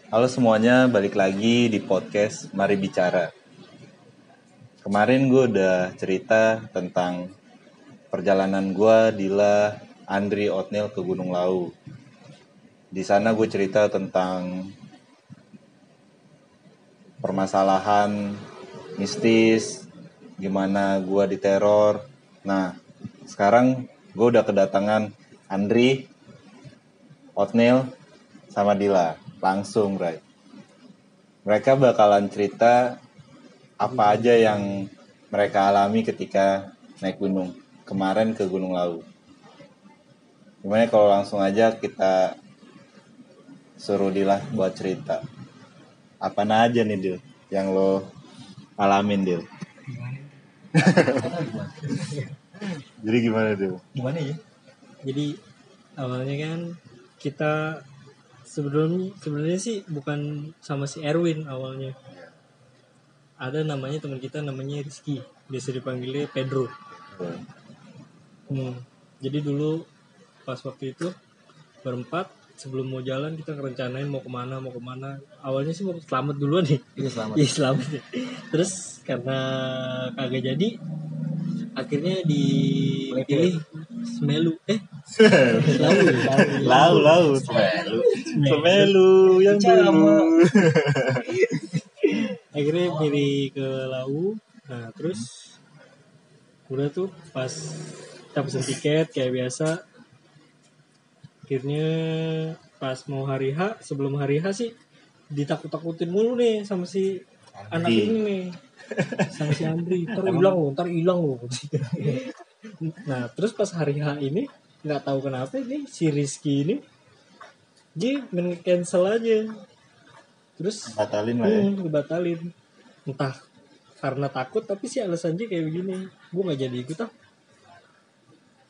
Halo semuanya, balik lagi di podcast Mari Bicara. Kemarin gue udah cerita tentang perjalanan gue, Dila, Andri, Otnil ke Gunung Lau. Di sana gue cerita tentang permasalahan mistis, gimana gue diteror. Nah, sekarang gue udah kedatangan Andri, Otnil, sama Dila. Langsung, Ray. Mereka bakalan cerita apa aja yang mereka alami ketika naik gunung kemarin ke Gunung Lau. Gimana kalau langsung aja kita suruh Dila buat cerita. Apa aja nih Dil yang lo alamin Dil? Jadi gimana Dil? Gimana ya? Jadi awalnya kan kita sebenarnya sih bukan sama si Erwin awalnya. Ada namanya teman kita namanya Rizky, biasa dipanggilnya Pedro. Jadi dulu pas waktu itu berempat sebelum mau jalan kita ngerencanain mau kemana. Awalnya sih mau selamat duluan nih. Iya selamat. Terus karena kagak jadi, akhirnya dipilih Semelu. Lau Semelu yang dulu. Akhirnya pilih ke Lau. Nah terus udah tuh pas kita pesen tiket kayak biasa. Akhirnya pas mau hari H, sebelum hari H sih ditakut-takutin mulu nih sama si anak ini nih, sama si Andri. Ntar hilang loh. Nah terus pas hari H ini nggak tahu kenapa nih si Rizky ini dia cancel aja. Terus Batalin lah ya. dibatalin. Entah karena takut tapi sih alasannya kayak begini. Gue nggak jadi ikut ah.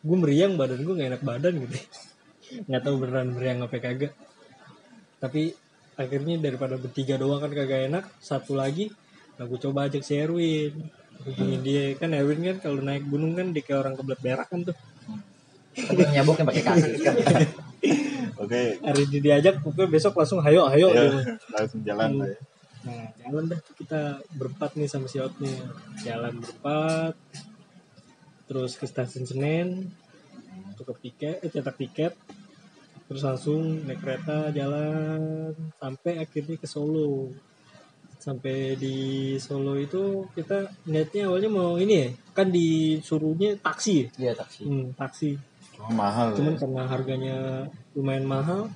Gue meriang, badan gue nggak enak badan gitu. Nggak tahu beneran meriang apa kagak. Tapi akhirnya daripada bertiga doang kan kagak enak. Satu lagi, nah gue coba ajak si Erwin. Hubungin dia kan, Erwin kan kalau naik gunung kan dia kayak orang kebelet berak kan tuh. Nyaboknya pakai kaki kan. Oke. Hari ini diajak, pokoknya besok langsung hayo Ya, gitu. langsung jalan lah ya. Nah jalan dah kita berempat nih sama si Otnya. Jalan berempat, terus ke stasiun Senen, tukar tiket, cetak tiket, terus langsung naik kereta jalan sampai akhirnya ke Solo. Sampai di Solo itu kita niatnya awalnya mau ini ya, kan disuruhnya taksi. Iya taksi. Taksi. Oh, mahal. Cuman karena harganya lumayan mahal,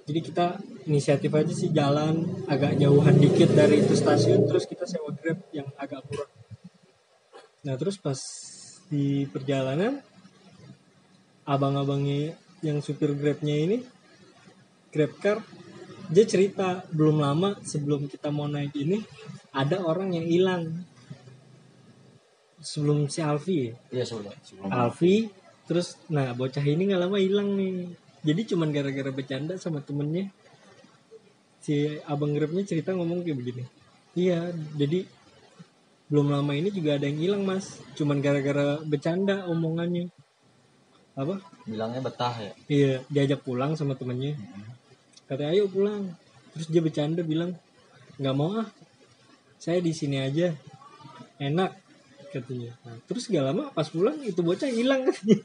jadi kita inisiatif aja sih jalan agak jauhan dikit dari itu stasiun, terus kita sewa Grab yang agak murah. Nah terus pas di perjalanan, abang-abangnya yang supir Grabnya ini, Grabcar, dia cerita belum lama sebelum kita mau naik ini ada orang yang hilang. Sebelum si Alfi ya? Iya sebelum. Alfi, terus nah bocah ini nggak lama hilang nih. Jadi cuman gara-gara bercanda sama temennya, si abang Grabnya cerita ngomong kayak begini. Iya, jadi belum lama ini juga ada yang hilang mas, cuman gara-gara bercanda omongannya. Apa? Bilangnya betah ya. Iya, diajak pulang sama temennya. Katanya ayo pulang. Terus dia bercanda bilang nggak mau ah, saya di sini aja, enak katanya. Nah, terus gak lama pas pulang itu bocah hilang katanya.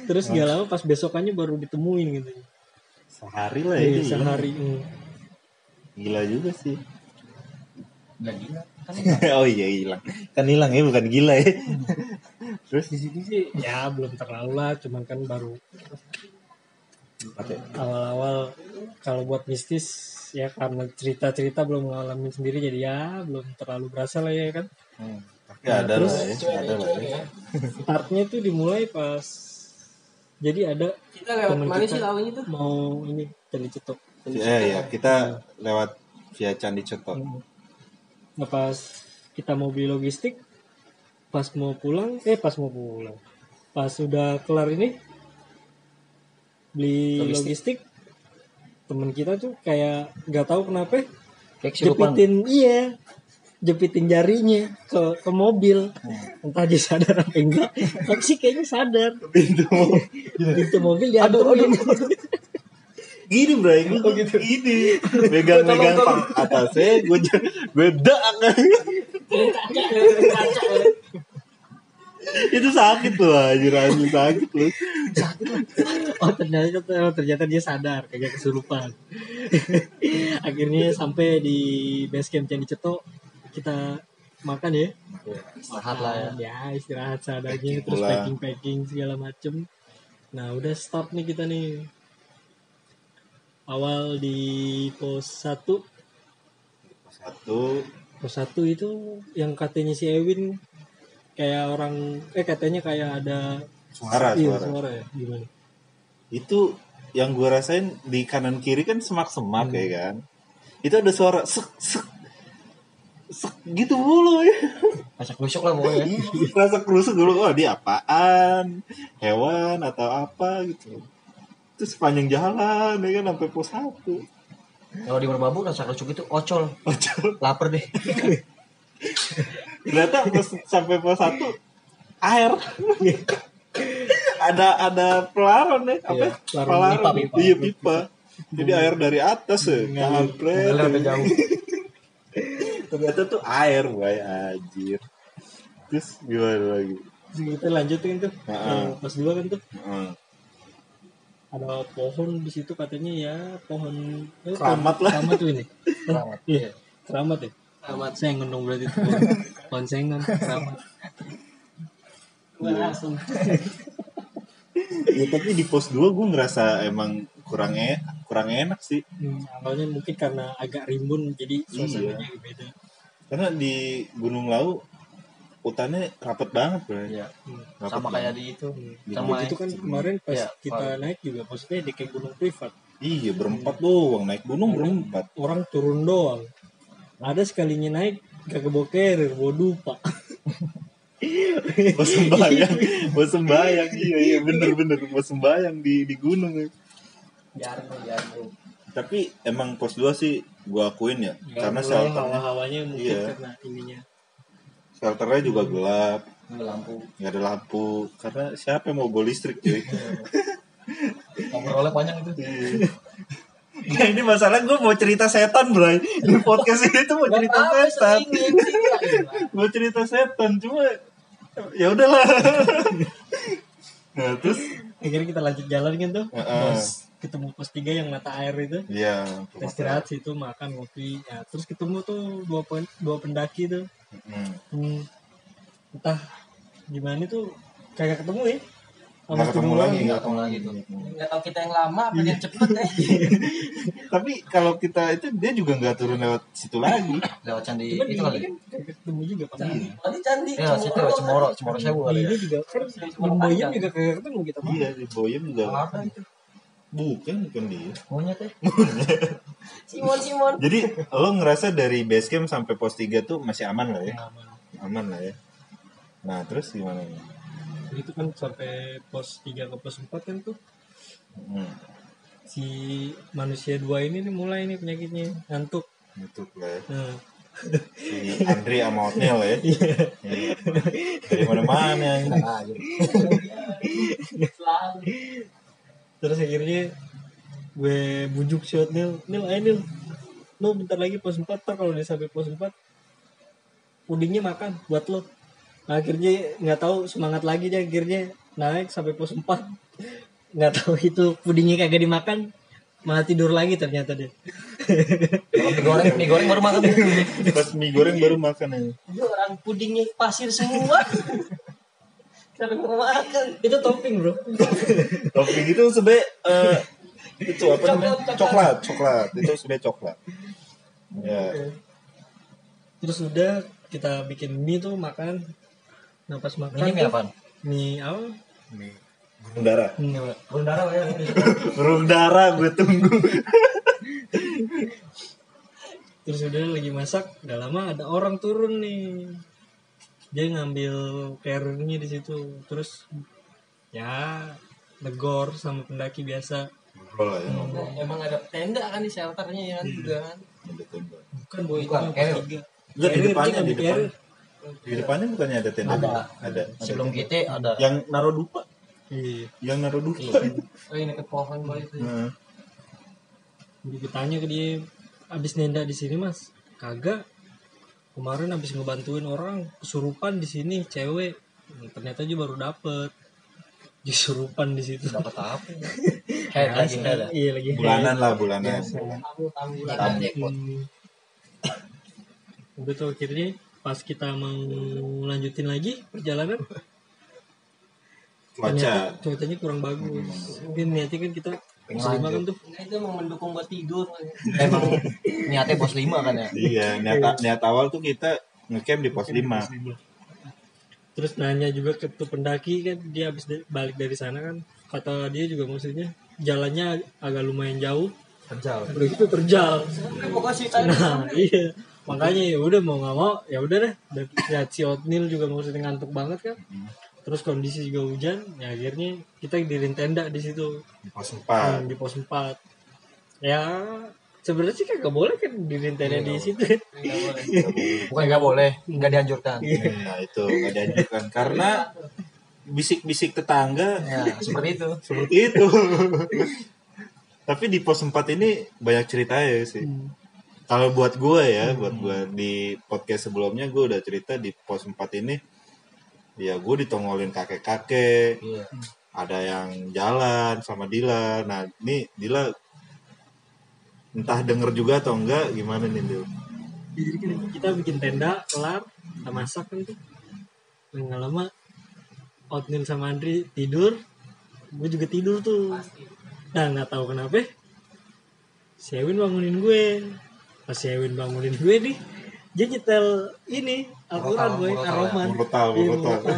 Terus gak lama pas besokannya baru ditemuin gitu. Sehari lah ya. Iya, sehari. Gila juga sih. Nggak gila. Kan Oh iya hilang. Kan hilang ya, bukan gila ya. Terus di sini sih ya belum terlalu lah, cuman kan baru awal-awal. Kalau buat mistis ya karena cerita-cerita belum ngalamin sendiri jadi ya belum terlalu berasa lah ya kan. Tapi ada terus, lah ya, ada lah ya. Startnya tuh dimulai pas jadi ada kita lewat temen mana kita sih lawanya tuh? mau ini Candi Cetok. Ya kita lewat via Candi Cetok. Nah, pas kita mau beli logistik, pas mau pulang, pas sudah kelar ini beli logistik, temen kita tuh kayak nggak tahu kenapa jepitin jarinya ke mobil. Entah dia sadar apa enggak, tapi sih kayaknya sadar. Pintu mobil diantungin. gini bray, gue gitu. gini, megang atasnya, gue dak, itu sakit loh, anjir sakit loh. Ternyata dia sadar kagak kesurupan. Akhirnya sampai di base camp Candi Ceto, kita makan ya. Istirahat lah ya. Ya istirahat seadanya, Packing terus pula. packing segala macem. Nah udah start nih kita nih. Awal di pos 1. Pos 1 itu yang katanya si Ewin kayak orang katanya kayak ada Suara. ya, gimana? Itu yang gue rasain di kanan kiri kan semak-semak ya kan. Itu ada suara sek gitu mulu ya. Rasa kusuk lah pokoknya. Rasa kerusuk dulu, oh dia apaan? Hewan atau apa gitu. Itu sepanjang jalan ya kan sampai pos 1. Kalau di Merbabu rasa kusuk itu ocol. Lapar deh. Ternyata sampai pos 1 air. ada pelaron ya, apa? Iya, Pelaron. pipa. Iya, pipa. Jadi air dari atas ya. Mengalir sampai jauh. Ternyata tuh air, boy, anjir. Terus gimana lagi? Terus kita lanjutin tuh. Pas 2 kan tuh. Ada pohon di situ katanya ya, pohon Keramat lah. Keramat tuh ini. Keramat. Iya, keramat ya. Keramat sengon dong berarti itu. Pohon sengon, keramat. Langsung. Ya tapi di pos 2 gue ngerasa emang kurang enak sih. Awalnya mungkin karena agak rimbun jadi suasananya beda. Karena di Gunung Lau hutannya rapet banget, bro. Iya. Rapet Sama kayak banget. di itu. Sama itu kan kemarin pas Iya, kita naik juga maksudnya di kayak gunung privat. Iya, berempat doang naik gunung berempat. Orang turun doang. Ada sekalinya naik gak keboker, bodoh pak. Mau sembayang, iya bener mau sembayang di gunung. Jarang. Tapi emang pos 2 sih gua akuin ya, karena mulai shelternya, hawa-hawanya mungkin iya. karena ininya. shelternya juga gelap, Lampu. nggak ada lampu. Karena siapa yang mau bawa listrik cuy? Ngobrolnya panjang itu. Nah ini masalah gue mau cerita setan bro. Di podcast ini tuh mau cerita setan. Mau cerita setan cuma ya udahlah. Nah terus Akhirnya kita lanjut jalan kan tuh. Heeh. Ketemu pos 3 yang mata air itu. iya. Kita istirahat situ makan ngopi. Ya, terus ketemu tuh dua pendaki tuh. Entah gimana tuh kagak ketemu ya. Nggak ketemu lagi. Enggak tahu lagi tuh. Enggak tahu kita yang lama apa yang cepet deh. Tapi kalau kita itu dia juga nggak turun lewat situ lagi. Lewat candi Cuman itu ini kali. kan kagak ketemu juga Pak. Tadi candi. Ya, situ Cemoro Sewu kali ya. Ini juga kan di Boyem juga kagak ketemu kita Pak. Iya di Boyem juga. Ada itu. Bukan dia. Monyet teh. Simon. Jadi lo ngerasa dari base camp sampai pos 3 tuh masih aman lah ya? Aman lah ya. Nah terus gimana nih? Itu kan sampai pos 3 ke pos 4 kan tuh si manusia 2 ini nih mulai nih penyakitnya ngantuk. Ngantuk lah ya. Nah, Si Andri sama Otnil ya. Iya. Dari mana-mana. terus akhirnya gue bujuk si Nil, ayo Nil, lo bentar lagi pos 4 Pak, kalau udah sampai pos 4 pudingnya makan buat lo. Nah, akhirnya nggak tahu semangat lagi dia, akhirnya naik sampai pos 4 nggak tahu itu pudingnya kagak dimakan, malah tidur lagi ternyata dia. Kalau mie goreng baru makan. Pas mie goreng baru makan ya. Itu orang pudingnya pasir semua. Cara makan. Itu topping bro. Topping itu sebenarnya itu apa namanya? Coklat. Itu sebenarnya coklat. Ya. Terus udah kita bikin mie tuh makan. Nah pas makan Ini mie tuh, apaan? mie apa? Mie burung dara. Burung dara ya. Burung dara gue tunggu. Terus udah lagi masak, gak lama ada orang turun nih. Dia ngambil carrier-nya di situ. Terus ya negor sama pendaki biasa. Ngobrol lah ya ngobrol. Emang ada tenda kan di shelternya ya kan juga kan. Ada tenda. Bukan boy, Bukan, itu carrier. pos 3. Enggak, di Carrier, depannya, dia ngambil di depan. carrier. Di depannya bukannya ada tenda? Ada. Sebelum tenda. kita ada. Yang naruh dupa. Iya. Yang naruh dupa. Oh ini ke pohon boy itu. Nah. Ditanya ke dia, abis nenda di sini mas? Kagak. Kemarin abis ngebantuin orang kesurupan di sini cewek. Ternyata juga baru dapet. Kesurupan di situ. Dapat apa? Head lagi head. Iya lagi. Bulanan lah, bulanan. Tamu. Udah tuh akhirnya pas kita mau lanjutin lagi perjalanan, cuacanya kurang bagus. Mungkin niatnya kan kita pos 5 kan tuh. Itu emang mendukung buat tidur. Emang niatnya pos 5 kan ya? Iya, niat awal tuh kita ngecamp di pos 5. Terus nanya juga ke tuh pendaki kan, dia habis balik dari sana kan, kata dia juga maksudnya jalannya agak lumayan jauh. Terjal. Udah gitu terjal. Pokoknya sih Nah, iya. Makanya ya udah mau nggak mau ya udah deh. Dan lihat si Otnil juga maksudnya ngantuk banget kan. Terus kondisi juga hujan, ya akhirnya kita diriin tenda di situ. Di pos 4. Di pos 4. Ya sebenarnya sih kagak boleh kan diriin tenda di situ. Bukan nggak boleh, nggak dianjurkan. Nah itu nggak dianjurkan karena bisik-bisik tetangga. Ya, seperti itu. Seperti itu. Tapi di pos 4 ini banyak ceritanya sih. Kalau buat gue ya, buat gue di podcast sebelumnya gue udah cerita di pos 4 ini. Ya gue ditongolin kakek-kakek. Iya. Ada yang jalan sama Dila. Nah ini Dila entah denger juga atau enggak, gimana nih Dil? Jadi kita bikin tenda, kelar, kita masak kan tuh. Nggak lama Otnil sama Andri tidur, gue juga tidur tuh. Nah nggak tahu kenapa si Ewin bangunin gue. Pas si Ewin bangunin gue nih, dia nyetel ini Al-Quran gue, Ar-Rahman.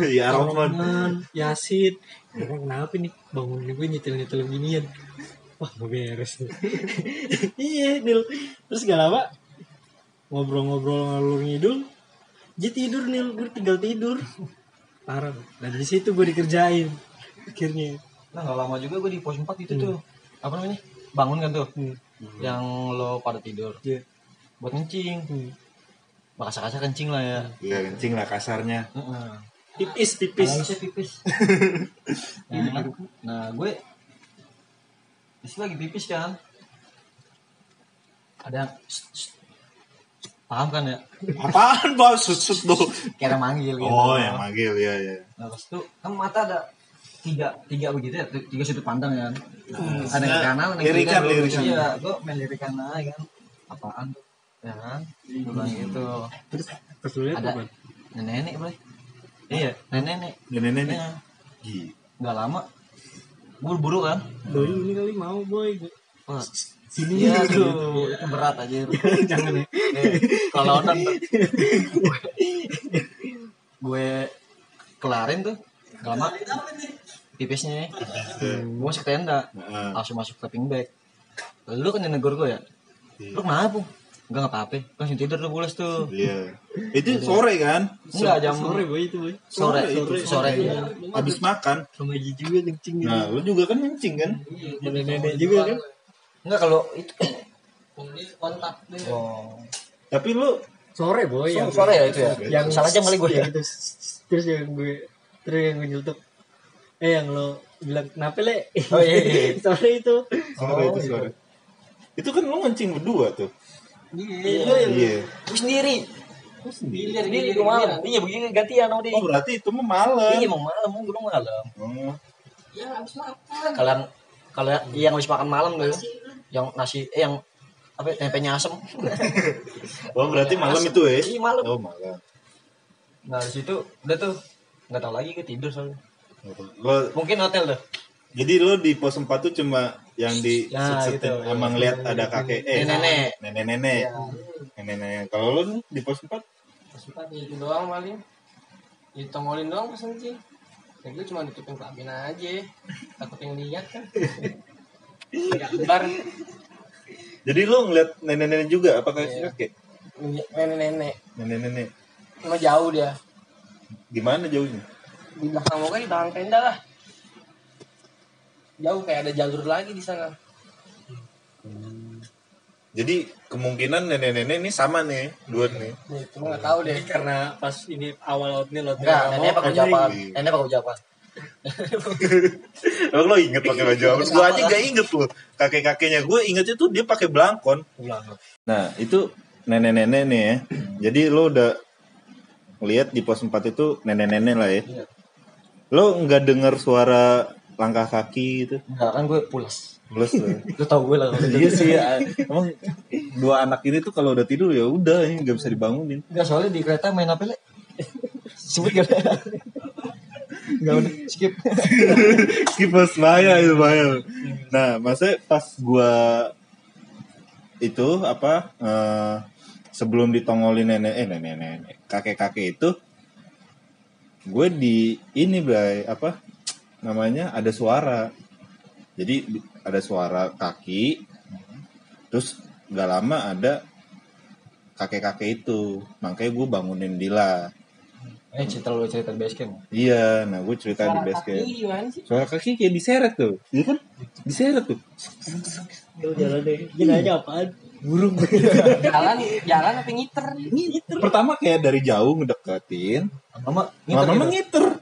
Iya Ar-Rahman. Yasin. Kenapa nih bangunin gue nyetel ginian? Wah gak beres nih. Iya Nil. Terus gak lama ngobrol-ngobrol ngalur ngidul, dia tidur Nil, gue tinggal tidur. Parah. Dan di situ gue dikerjain akhirnya. Nah nggak lama juga gue di pos 4 itu tuh apa namanya bangun kan tuh yang lo pada tidur buat kencing kasar kencing lah ya. Iya kencing lah kasarnya. Pipis nah gue itu lagi pipis kan ada yang paham kan ya Apaan bos susut tuh? kayak manggil gitu. Oh yang manggil ya. Nah pas itu kan mata ada tiga begitu ya, tiga sudut pandang kan. Ada yang kanan, ada yang kiri kan. Iya, gue main lirikan aja kan. Apaan tuh? Ya kan? Bilang gitu. Terus lu lihat ada nenek boy. Iya, nenek. Nenek. Nggak lama. Buru-buru kan? Boy ini kali mau boy. Wah, Sini iya tuh, itu berat aja. Jangan ya. Kalau nonton gue kelarin tuh, nggak lama. Pipisnya gue masuk tenda langsung masuk sleeping bag. Lu kan yang negor gue ya, lu kenapa? Enggak apa-apa, langsung tidur tuh bulas tuh. Iya itu sore kan? Enggak jam sore boy itu boy. sore. Habis makan Sama Ji juga kencing gitu. nah lu juga kan kencing kan? Nenek juga kan. Enggak kalau itu kontak oh. Tapi lu Sore boy yang Sore ya itu ya. Yang salah jam kali gue ya. Gitu. Terus yang gue nyeletuk. Yang lo bilang kenapa le? Oh iya. Sore itu. Sore. Itu kan lu ngencing berdua tuh. Iya. Gue sendiri gue malam. Iya begini gantian sama dia. Oh berarti itu mah malam. Iya mau malam, gue malam. ya habis makan Kalau yang habis makan malam tuh, yang nasi yang apa tempenya asem. Oh berarti malam itu ya? Iya malam. Oh malam. Nah di situ udah tuh nggak tahu lagi gue tidur soalnya. Lo Mungkin hotel tuh. jadi lo di pos 4 tuh cuma yang di Ya, gitu. sama ngeliat ada kakek Nenek-nenek. nenek. Kalau lo di pos 4 sempat itu doang paling ditongolin doang pas kencing ya gue cuma tutupin kabin aja takut yang lihat kan gambar jadi lo ngeliat nenek-nenek juga apa kakek? nenek-nenek Nenek. cuma jauh dia Gimana jauhnya? di belakang moga di belakang tenda lah jauh kayak ada jalur lagi di sana. Jadi kemungkinan nenek-nenek ini sama nih, dua nih. Cuma nggak tahu deh. Karena pas ini awal outnya Enggak, nenek pakai ucapan. Nenek pakai ucapan. Emang lo inget pakai baju apa? Gue aja gak inget loh. Kakek-kakeknya gue ingetnya tuh dia pakai belangkon. Nah itu nenek-nenek nih ya. Jadi lo udah lihat di pos 4 itu nenek-nenek lah ya. Iya. Lo nggak dengar suara langkah kaki gitu? Enggak kan gue pulas. Plus Lu tau gue lah kalau iya sih ya. Emang dua anak ini tuh kalau udah tidur ya udah ini nggak bisa dibangunin. Enggak, soalnya di kereta main apa le? Sebut gak? Enggak udah skip. Kipas bahaya itu bahaya. Nah, maksudnya pas gua itu apa sebelum ditongolin nenek kakek-kakek itu gue di ini Bray apa namanya ada suara. Jadi ada suara kaki terus gak lama ada kakek-kakek itu. Makanya gue bangunin Dila. cerita di base camp. Iya, nah gue cerita di base camp. Gimana sih? Suara kaki kayak diseret tuh, iya kan? Diseret tuh. Yo jalan deh. Gini aja apaan? Burung. Jalan apa ngiter? Pertama kayak dari jauh ngedeketin, Mama lama-lama ngiter.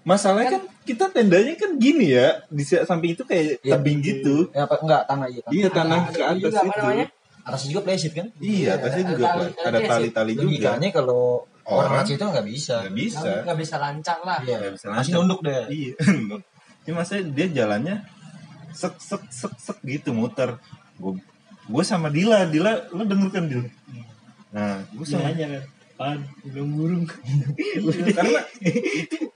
Masalahnya kan kita tendanya kan gini ya, di samping itu kayak Iya. tebing gitu. Ya apa enggak tanah iya kan. Iya, tanah ke atas juga, apa itu. namanya? Atas juga playset kan. Iya, atasnya juga ada tali-tali juga. Logikanya kalau orang Orang ngaji itu nggak bisa. nggak bisa. Nggak bisa lancar lah. Iya, Nggak bisa masih lancar. nunduk deh. Iya. Ini maksudnya dia jalannya sek gitu muter. Gue sama Dila lo denger kan Dila? Nah, gue Gini sama aja kan. Apaan? Burung. karena itu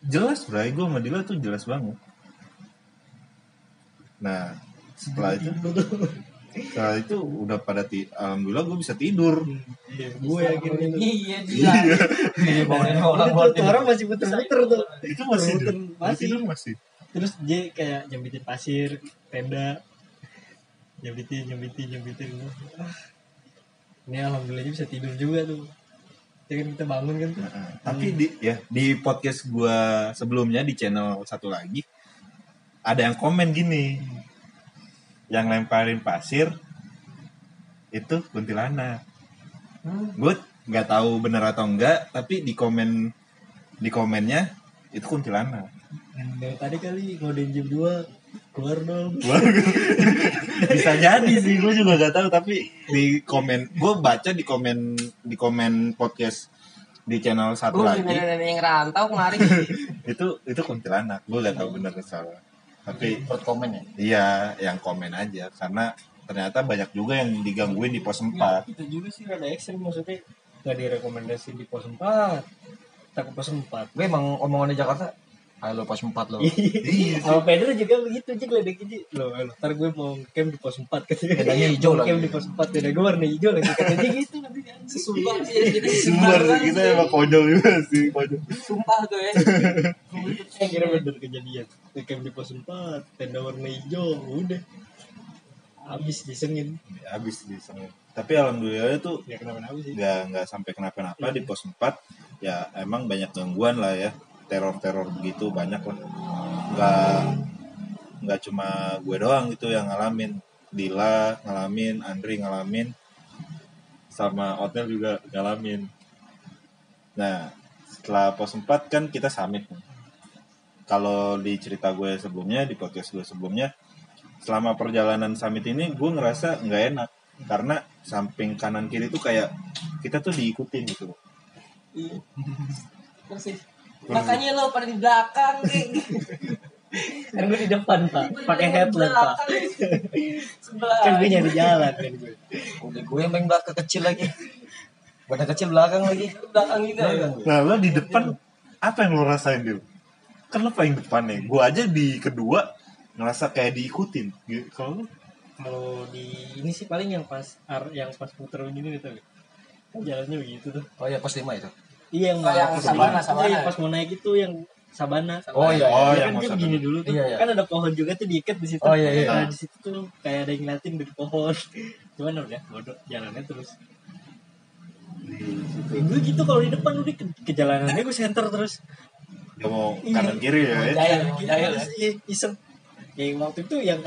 jelas Bray, gue sama Dila tuh jelas banget. Nah setelah itu udah pada alhamdulillah gue bisa tidur. Iya, gue yakin itu. Iya, dia. Iya, bangunin orang buat Itu orang masih muter-muter tuh. Itu masih Masih. tidur masih. Terus dia kayak jambitin pasir, tenda. Jambitin. Ah, ini alhamdulillah bisa tidur juga tuh. Ya kan kita bangun kan tuh. Nah, tapi di podcast gue sebelumnya di channel satu lagi ada yang komen gini, yang lemparin pasir itu kuntilanak. Gue nggak tahu bener atau enggak, tapi di komennya itu kuntilanak. Dari tadi kali ngodein jam 2 keluar dong. Bisa jadi sih, gue juga nggak tahu, tapi di komen gue baca di komen podcast di channel satu Gue lagi nenek yang rantau kemarin. itu kuntilanak. Gue nggak tahu bener atau salah, tapi Buat komen ya. iya yang komen aja karena ternyata banyak juga yang digangguin di pos 4. Itu juga sih rada ekstrim, maksudnya nggak direkomendasiin di pos 4. Kita ke pos 4. Gue emang omongan di Jakarta. Ayo lo pos 4 lo. Sama Pedro juga begitu aja geledek aja. Loh, ntar gue mau camp di pos 4 katanya. Bedanya hijau Mau camp lagi. di pos 4 beda gue warna hijau lagi katanya gitu nanti. Sumpah sih. Sumber kita emang konyol juga sih, konyol. Sumpah tuh ya. Saya kira bener kejadian. Di camp di pos 4, tenda warna hijau, udah. Habis disengin. Habis di sana. Tapi alhamdulillah itu Ya kenapa-napa sih. nggak sampai kenapa-napa di pos 4. Ya emang banyak gangguan lah ya, teror begitu banyak lah. Nggak cuma gue doang gitu yang ngalamin. Dila ngalamin, Andri ngalamin, sama Otnel juga ngalamin. Nah setelah pos 4 kan kita summit. Kalau di cerita gue sebelumnya, di podcast gue sebelumnya, selama perjalanan summit ini gue ngerasa nggak enak karena samping kanan kiri tuh kayak kita tuh diikutin gitu. Iya. Persis. Makanya lo pada di belakang kayak Kan gue di depan pak, pakai headlamp pak. Sebelah. Kan gue nyari jalan kan gue. Udah gue yang paling belakang kecil lagi. Badan kecil belakang lagi. Belakang gitu. Belakang. Nah lo di depan apa yang lo rasain Dil? Kan lo paling depan nih, gue aja di kedua ngerasa kayak diikutin. Kalau lo? Kalau di ini sih paling yang pas muter begini gitu. Kan jalannya begitu tuh. Oh ya pos 5 itu. Iya Oh, yang Sabana. Iya, pas mau naik itu yang Sabana. Oh iya. Oh, Dia yang kan mau dia Sabana. begini dulu tuh. Iya, iya. Kan ada pohon juga tuh diikat di situ. Oh, iya, iya. Nah, di situ tuh kayak ada yang ngeliatin dari pohon. Cuman udah bodoh jalannya terus. Gue gitu kalau di depan udah ke jalanannya gue center terus. Gak mau kanan kiri ya? Jahil. Iya, iseng. Yang waktu itu yang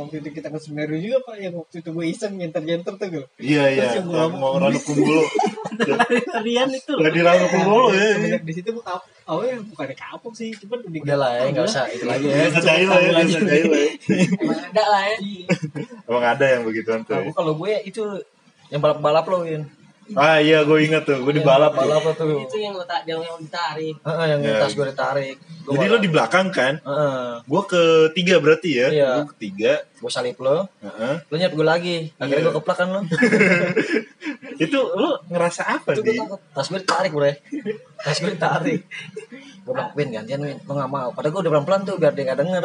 waktu itu kita ke Semeru juga pak, yang waktu itu gue iseng nyenter tuh gue. Iya Terus yang gua mau rada kumbul. lari-larian itu Gak dirangkap mulu ya. semenjak di situ gue awalnya bukannya kapok sih, cuman Udah lah ya, nggak usah itu lagi ya. Ngerjain lah ya, ngerjain lah ya. Emang ada lah ya. Emang ada yang begituan tuh. Aku kalau gue itu yang balap-balap lo, Win. Ah iya, gue inget tuh, gue di balap tuh. Balap tuh. Itu yang yang ditarik. Yang Ya. tas gue ditarik. Jadi lo di belakang kan? Gue ketiga berarti ya? Iya. Gue ketiga. gue salip lo, Heeh. lo nyet gue lagi. Akhirnya Iya. gue keplak kan lo. Itu lo ngerasa apa Itu gue sih? takut. Tas gue ditarik, Bre. Tas gue ditarik. Gue bilang, Win, gantian, Win. Lo gak mau. Padahal gue udah pelan-pelan tuh biar dia gak denger.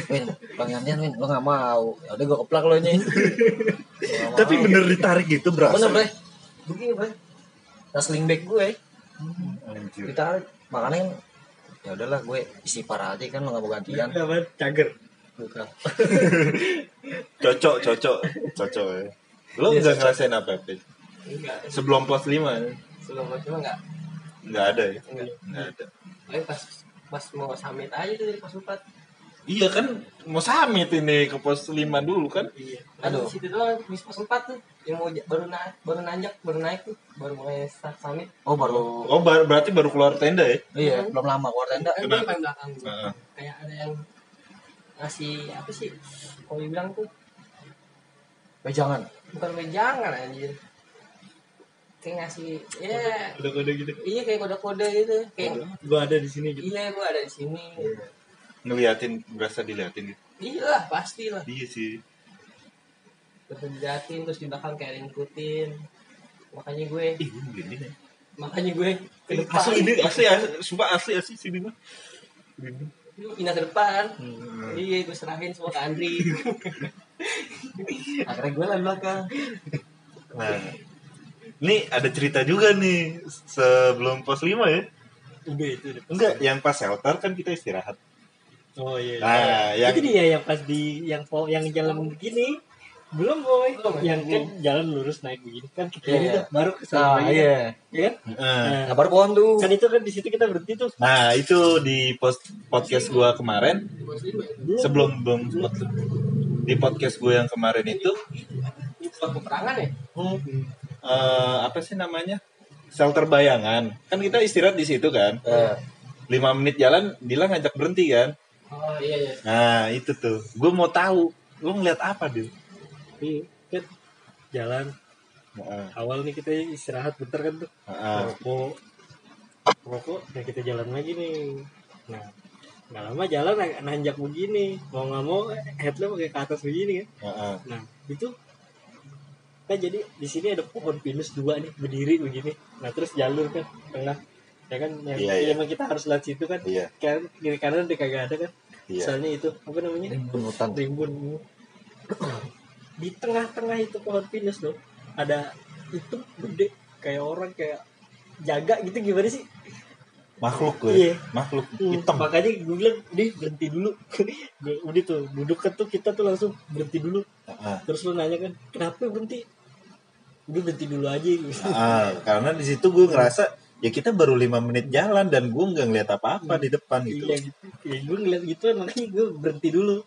Win, bang gantian, Win. Lo gak mau. Yaudah gue keplak lo nya. Tapi bener ditarik gitu berasa. Bener, Bre. Begini, Bre. Tas sling bag gue Anjir. ditarik. Makanya kan, ya udahlah gue istighfar aja kan, lo gak mau gantian. apa cager. Bukan. Cocok ya. Lo Iya, nggak cocok. ngerasain apa-apa? Enggak. Sebelum plus 5 ya? Sebelum cuma enggak. Nggak ada ya? Enggak. Nggak ada. Paling pas mau summit aja tuh dari pos 4. Iya kan mau summit ini ke pos 5 dulu kan? Iya. Aduh. Di situ doang di pos 4 tuh yang mau baru naik tuh, baru mulai start summit. Oh, baru. Oh berarti baru keluar tenda ya? Iya, belum lama keluar tenda. Kan gue paling belakang tuh. Heeh. Kayak ada yang ngasih apa sih? Kalau dibilang tuh Jangan. bukan wejangan anjir. Kayak ngasih ya Udah kode gitu. iya kayak kode-kode gitu. Kayak Gue ada di sini gitu. iya gua ada di sini. Ngeliatin, berasa diliatin gitu. Iya lah, pasti lah. Iya sih. Terus diliatin terus di belakang kayak ngikutin. Makanya gue Ih, gue begini nih. ke depan. Asli, sumpah asli sini mah. Pindah ke depan. Iya, gue serahin semua ke Andri. Akhirnya gue lah di belakang. Nah, ini ada cerita juga nih sebelum pos 5 ya. Udah itu udah. Enggak, yang pas shelter kan kita istirahat. Oh iya. Nah, yang Itu dia yang pas di yang jalan begini. Belum boy. Yang kan jalan lurus naik begini kan ke kiri Iya. tuh baru ke Nah, sana lagi. iya. Iya kan? Heeh. Nah, baru pohon tuh. Kan itu kan di situ kita berhenti tuh. Nah, itu di podcast gua kemarin sebelum di podcast gue yang kemarin itu Buat peperangan ya? apa sih namanya? Shelter bayangan. Kan kita istirahat di situ kan. 5 menit jalan, Dila ngajak berhenti kan. Oh iya iya. Nah, itu tuh. Gue mau tahu, lu ngeliat apa, Dil? Iya kan jalan Heeh. awal nih kita istirahat bentar kan tuh. Heeh. Rokok, nah kita jalan lagi nih. Nah, nggak lama jalan nanjak begini, mau nggak mau headlamp pakai ke atas begini kan. Heeh. Nah itu kan jadi di sini ada pohon pinus 2 nih berdiri begini. Nah terus jalur kan tengah, ya kan yang Iya, iya. emang kita harus lihat situ kan. Iya. Kan kiri kanan udah kagak ada kan. Iya. Soalnya itu apa namanya? Rimbun hutan. Rimbun. Di tengah-tengah itu pohon pinus loh ada itu gede kayak orang kayak jaga gitu, gimana sih? Makhluk gue. Iya. Makhluk hitam. Makanya gue bilang, "Dih, berhenti dulu." Udah tuh, duduk kan tuh kita tuh langsung berhenti dulu. Heeh. Terus lu nanya kan, "Kenapa berhenti?" Udah berhenti dulu aja gitu. Karena di situ gue ngerasa ya kita baru 5 menit jalan dan gue nggak ngeliat apa-apa di depan gitu. Iya gitu. Ya gue ngeliat gitu makanya gue berhenti dulu.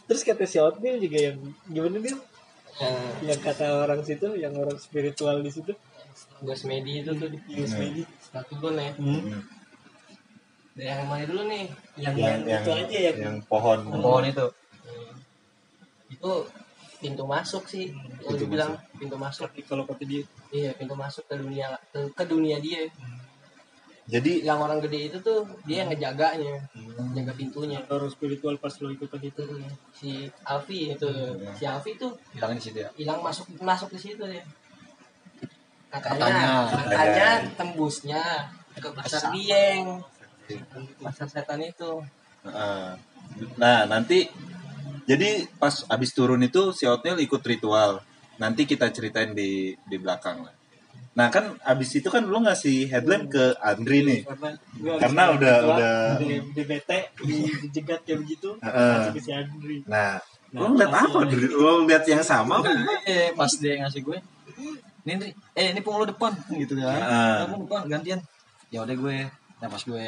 Terus kata si Otnil juga yang gimana dia? Yang kata orang situ, yang orang spiritual di situ. Gue semedi itu tuh di Semedi. satu turun ya. Dari yang mana dulu nih? Yang yang itu aja yang pohon. Pohon itu. Itu pintu masuk sih. Kalau dibilang pintu masuk. Tapi kalau kata dia, Iya, pintu masuk ke dunia dia. Jadi Yang orang gede itu tuh dia yang ngejaganya, jaga pintunya. orang spiritual pas lo ikutan itu. Si Alfi itu, si Alfi tuh Bilangin di situ ya. hilang masuk di situ ya. Katanya Katanya. tembusnya ke pasar Dieng, pasar setan itu. nah nanti jadi pas abis turun itu si Otnil ikut ritual. Nanti kita ceritain di belakang lah. Nah kan abis itu kan lu ngasih headlamp ke Andri nih. Karena udah bete dijegat kayak begitu. Heeh. Kasih ke si Andri. Nah, lu ngeliat apa? Lu lihat yang sama apa? Pas dia ngasih gue, ini ini pung lo depan gitu kan. Heeh. Pung depan gantian. Ya udah gue, nah pas gue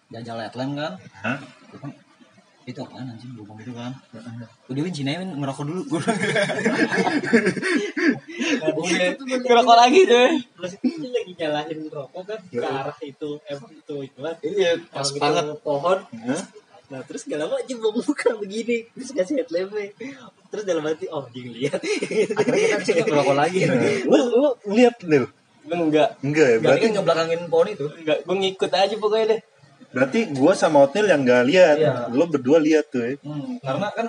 jajal headlamp kan. Hah? Gue kan, itu apaan anjing gue itu kan. Udah Win sini Win ngerokok dulu. Gue Ngerokok lagi tuh. Terus itu lagi nyalahin rokok kan ke arah itu ituan. Iya, pas Kalau banget. gitu pohon. Hah? Nah terus gak lama aja buka begini, terus kasih headlamp. Terus dalam hati, oh jing lihat. Akhirnya kita ngerokok lagi. Lu lihat Nil? Enggak. Enggak ya, Berarti berarti kan ngebelakangin pohon itu. Enggak, gue ngikut aja pokoknya deh. berarti gua sama Otnil yang nggak lihat. Iya. Lo berdua lihat tuh ya. Karena kan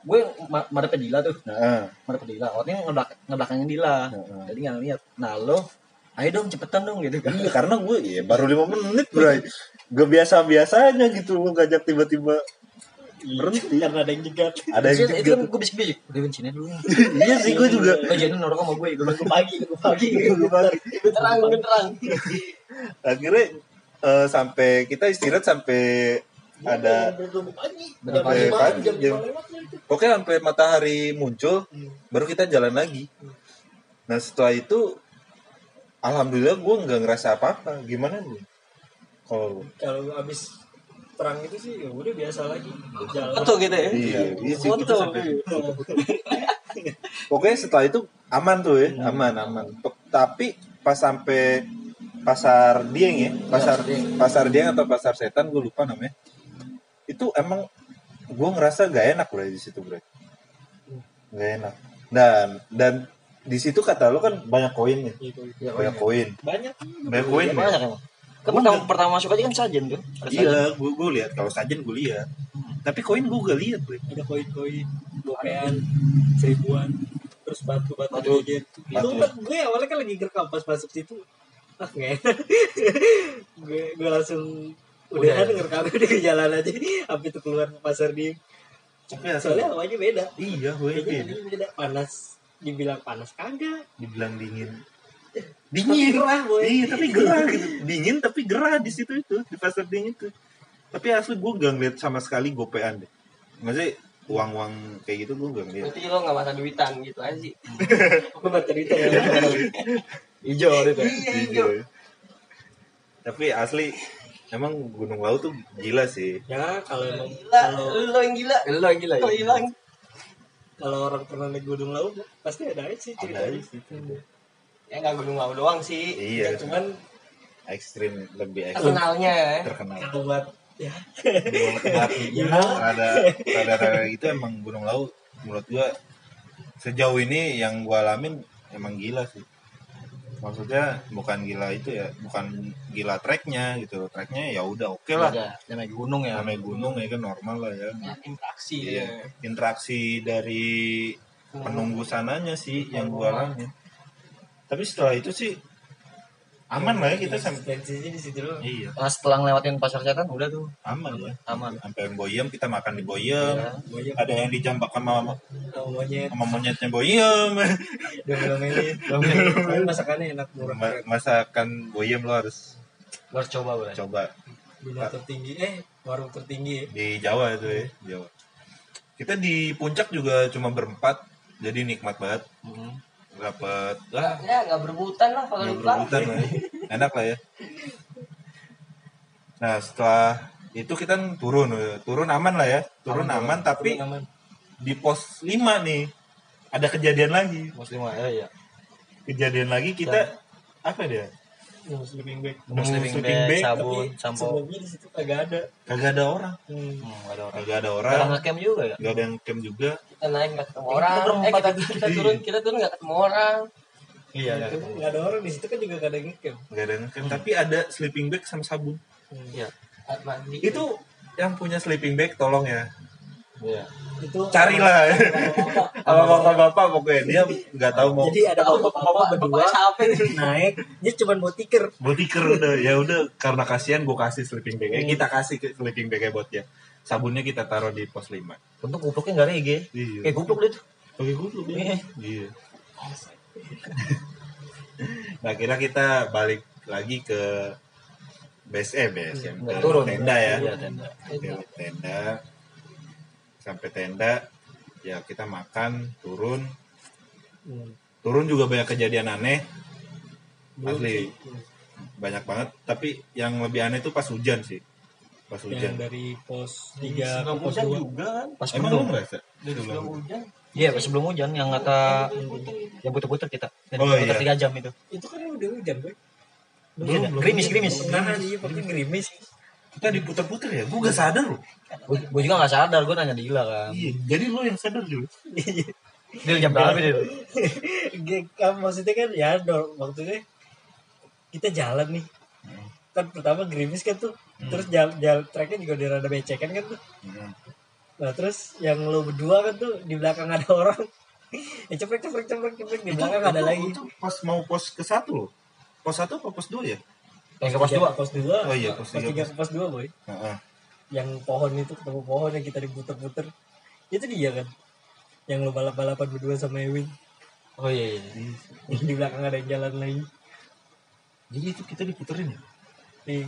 gue madepnya Dila tuh. Nah, Madepnya Dila. Otnya ngebelakangin Dila. Jadi nggak ngeliat. Nah lo, ayo dong cepetan dong gitu kan. iya, karena gue ya baru 5 menit bro. Gue biasa-biasanya gitu lo ngajak tiba-tiba berhenti. Karena ada yang jegat. Ada yang Itu juga. kan gue bisik-bisik. Udah bencinya dulu. Iya sih gue juga. Lo jadi norok sama gue. Gue Pagi. Terang. Akhirnya sampai kita istirahat sampai ada sampai pagi jam. Oke sampai matahari muncul baru kita jalan lagi. Nah setelah itu alhamdulillah gue nggak ngerasa apa-apa. Gimana nih? Kalau abis perang itu sih ya udah biasa lagi. Jalan. Foto gitu ya. Iya sih, kita Foto. sampai- Pokoknya setelah itu aman tuh ya, aman. Tapi pas sampai pasar Dieng ya, pasar Dieng atau pasar setan gue lupa namanya. Itu emang gue ngerasa gak enak bro di situ bro. Gak enak. Dan di situ kata lo kan banyak koin nih, Gitu. banyak koin. Banyak. Banyak koin nih. banyak emang. Kan pertama masuk aja kan sajen tuh. Ada sajen. Iya, gue lihat kalau sajen gue lihat. Tapi koin gue gak lihat bro. Ada koin-koin, gopean, 1000-an, terus batu jajan. Itu Batu. kan gue awalnya kan lagi ngerekam pas masuk situ. Ah nggak enak. gue langsung udah ngerekam udah ke jalan aja. Sampai itu keluar ke pasar di. Tapi asli, Soalnya hawanya beda. iya gue Kayaknya beda. Panas. Dibilang panas kagak. dibilang dingin. Tapi gerah, boy. Iya tapi gerah gitu. Dingin tapi gerah di situ itu di pasar dingin itu. Tapi asli gue gak ngeliat sama sekali gopean deh. Maksudnya uang kayak gitu gue gak ngeliat. Berarti lo nggak masa duitan gitu aja sih. Gue nggak cerita ya. Hijau itu. Iya. Tapi asli emang Gunung Lau tuh gila sih. Ya kalau emang Lo yang gila. Lo yang gila. Lo hilang. kalau orang pernah naik Gunung Lawu pasti ada aja sih Ada ceritanya. aja sih. Ya nggak Gunung Lawu doang sih. Iya. Cuman Ekstrim lebih ekstrim Terkenalnya ya. terkenal. kalau buat ya Rada itu emang Gunung Lau menurut gua sejauh ini yang gua alamin emang gila sih. Maksudnya bukan gila itu ya, bukan gila treknya gitu. Treknya ya udah oke lah. Ada namanya gunung ya. Namanya gunung ya kan normal lah ya. Ya, interaksi Iya. ya. Interaksi dari penunggu sananya sih yang gua alamin. Tapi setelah itu sih aman lah ya kita sampai. tensinya di situ loh. Iya, Nah, setelah ngelewatin pasar setan udah tuh aman ya. aman. Sampai Boyem kita makan di Boyem. Iya. Banyak Ada yang dijambak sama monyet monyetnya Boyem. dongeng-dongennya tapi masakannya enak murah. Masakan Boyem lo harus Lo harus coba boleh. coba Bina tertinggi warung tertinggi di Jawa itu ya, Jawa. Kita di puncak juga cuma berempat, jadi nikmat banget. Dapat lah, Ya nggak berebutan lah kalau nggak di pulang. berebutan lah ya. Enak lah ya. Nah setelah itu kita turun aman lah ya, turun aman tapi aman. di pos 5 nih ada kejadian lagi. Muslim ya. Kejadian lagi kita apa dia? Sleeping bag Sleeping Sleeping bag, bag, sabun, tapi sampo. sebelumnya di situ kagak ada. Kagak ada orang, Ada orang. kagak ada Orang orang, ngecamp juga ya. nggak ada yang camp juga. Kita naik nggak ketemu orang. berempat Kita turun nggak ketemu orang. Iya. Nggak ada orang di situ kan juga gak ada yang ngecamp. Nggak ada yang camp, tapi ada sleeping bag sama sabun. Iya. Air mandi. Itu yang punya sleeping bag tolong ya, Iya. Itu carilah sama bapak-bapak pokoknya dia nggak tahu mau jadi ada bapak-bapak berdua Siapa itu? naik dia cuma mau tiker. mau tiker udah karena kasihan gue kasih sleeping bag kita kasih ke sleeping bag buat dia, sabunnya kita taruh di pos 5. Untuk gobloknya nggak rege. Iya. Goblok dia tuh. Oke gue Iya. iya. Nah kira kita balik lagi ke base camp ke Turun. tenda ya. Iya, tenda. Ke tenda sampai tenda ya kita makan turun juga banyak kejadian aneh asli banyak banget, tapi yang lebih aneh itu pas hujan sih, pas Yang hujan. dari pos 3 ke pos Hujan 2. juga kan. Pas Emang lu sebelum. ngerasa Sebelum hujan. Iya, pas sebelum hujan yang kata Yang puter-puter kita. Dan Oh, puter iya. 3 jam itu. Itu kan udah hujan, Boy. Iya, gerimis. Nah, iya pakai gerimis. Kita diputar-putar ya. Gue gak sadar loh. Gue juga gak sadar, gue nanya Dila kan. Iya. Jadi lo yang sadar dulu. Dil jam berapa Dil? Maksudnya kan ya waktunya kita jalan nih. Kan pertama gerimis kan tuh. Terus jalan tracknya juga udah rada becekan kan tuh. Nah terus yang lo berdua kan tuh di belakang ada orang. Ceprek di belakang ada lagi. Itu pas mau pos ke 1 loh. Pos 1 apa pos 2 ya? Yang ke pos 2. Pos 2. Oh iya, pos Pos 3 tiga, ke pos 2, Boy. Heeh. Yang pohon itu ketemu pohon yang kita diputer-puter. Itu dia kan. Yang lo balap-balapan berdua sama Ewin. Oh iya. Yang di belakang ada yang jalan lagi. Jadi itu kita diputerin ya? Di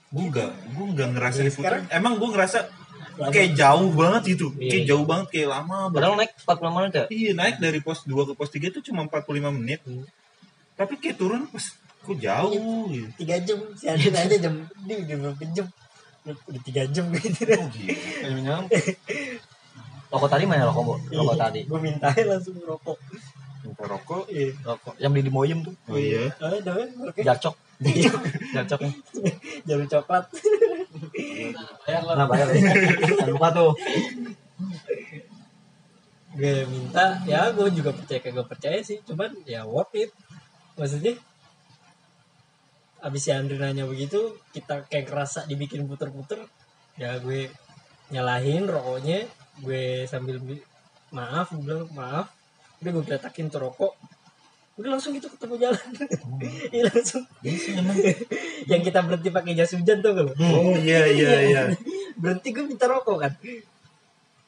Gue enggak ngerasa Iya, diputerin. sekarang- Emang gue ngerasa lama. kayak jauh banget gitu. Iya. Kayak jauh banget, kayak lama banget. Padahal naik 40 menit ya? Iya, naik dari pos 2 ke pos 3 itu cuma 45 menit. Tapi kayak turun pas kok jauh gitu. 3 jam. Si Adin aja jam ini udah berapa jam? Udah 3 jam gitu. Oh, gitu. Belum nyampe. Rokok tadi mana rokok, Bu? Rokok tadi. Gue mintain langsung rokok. Minta rokok. Iya. Rokok yang beli di Moyem tuh. Oh iya. Ada kan mereknya Jarcok. Jarcoknya. jalur coklat. Nah, bayar ya. Jangan lupa tuh. Gue minta, ya gue juga percaya kagak percaya sih, cuman ya worth it. Maksudnya abis si Andri nanya begitu, kita kayak kerasa dibikin puter-puter, ya gue nyalahin rokoknya, gue sambil maaf, gue bilang maaf, udah gue geletakin tuh rokok, udah langsung gitu ketemu jalan. Iya langsung. Yang kita berhenti pakai jas hujan tuh kalau. Oh iya. Berhenti gue minta rokok kan.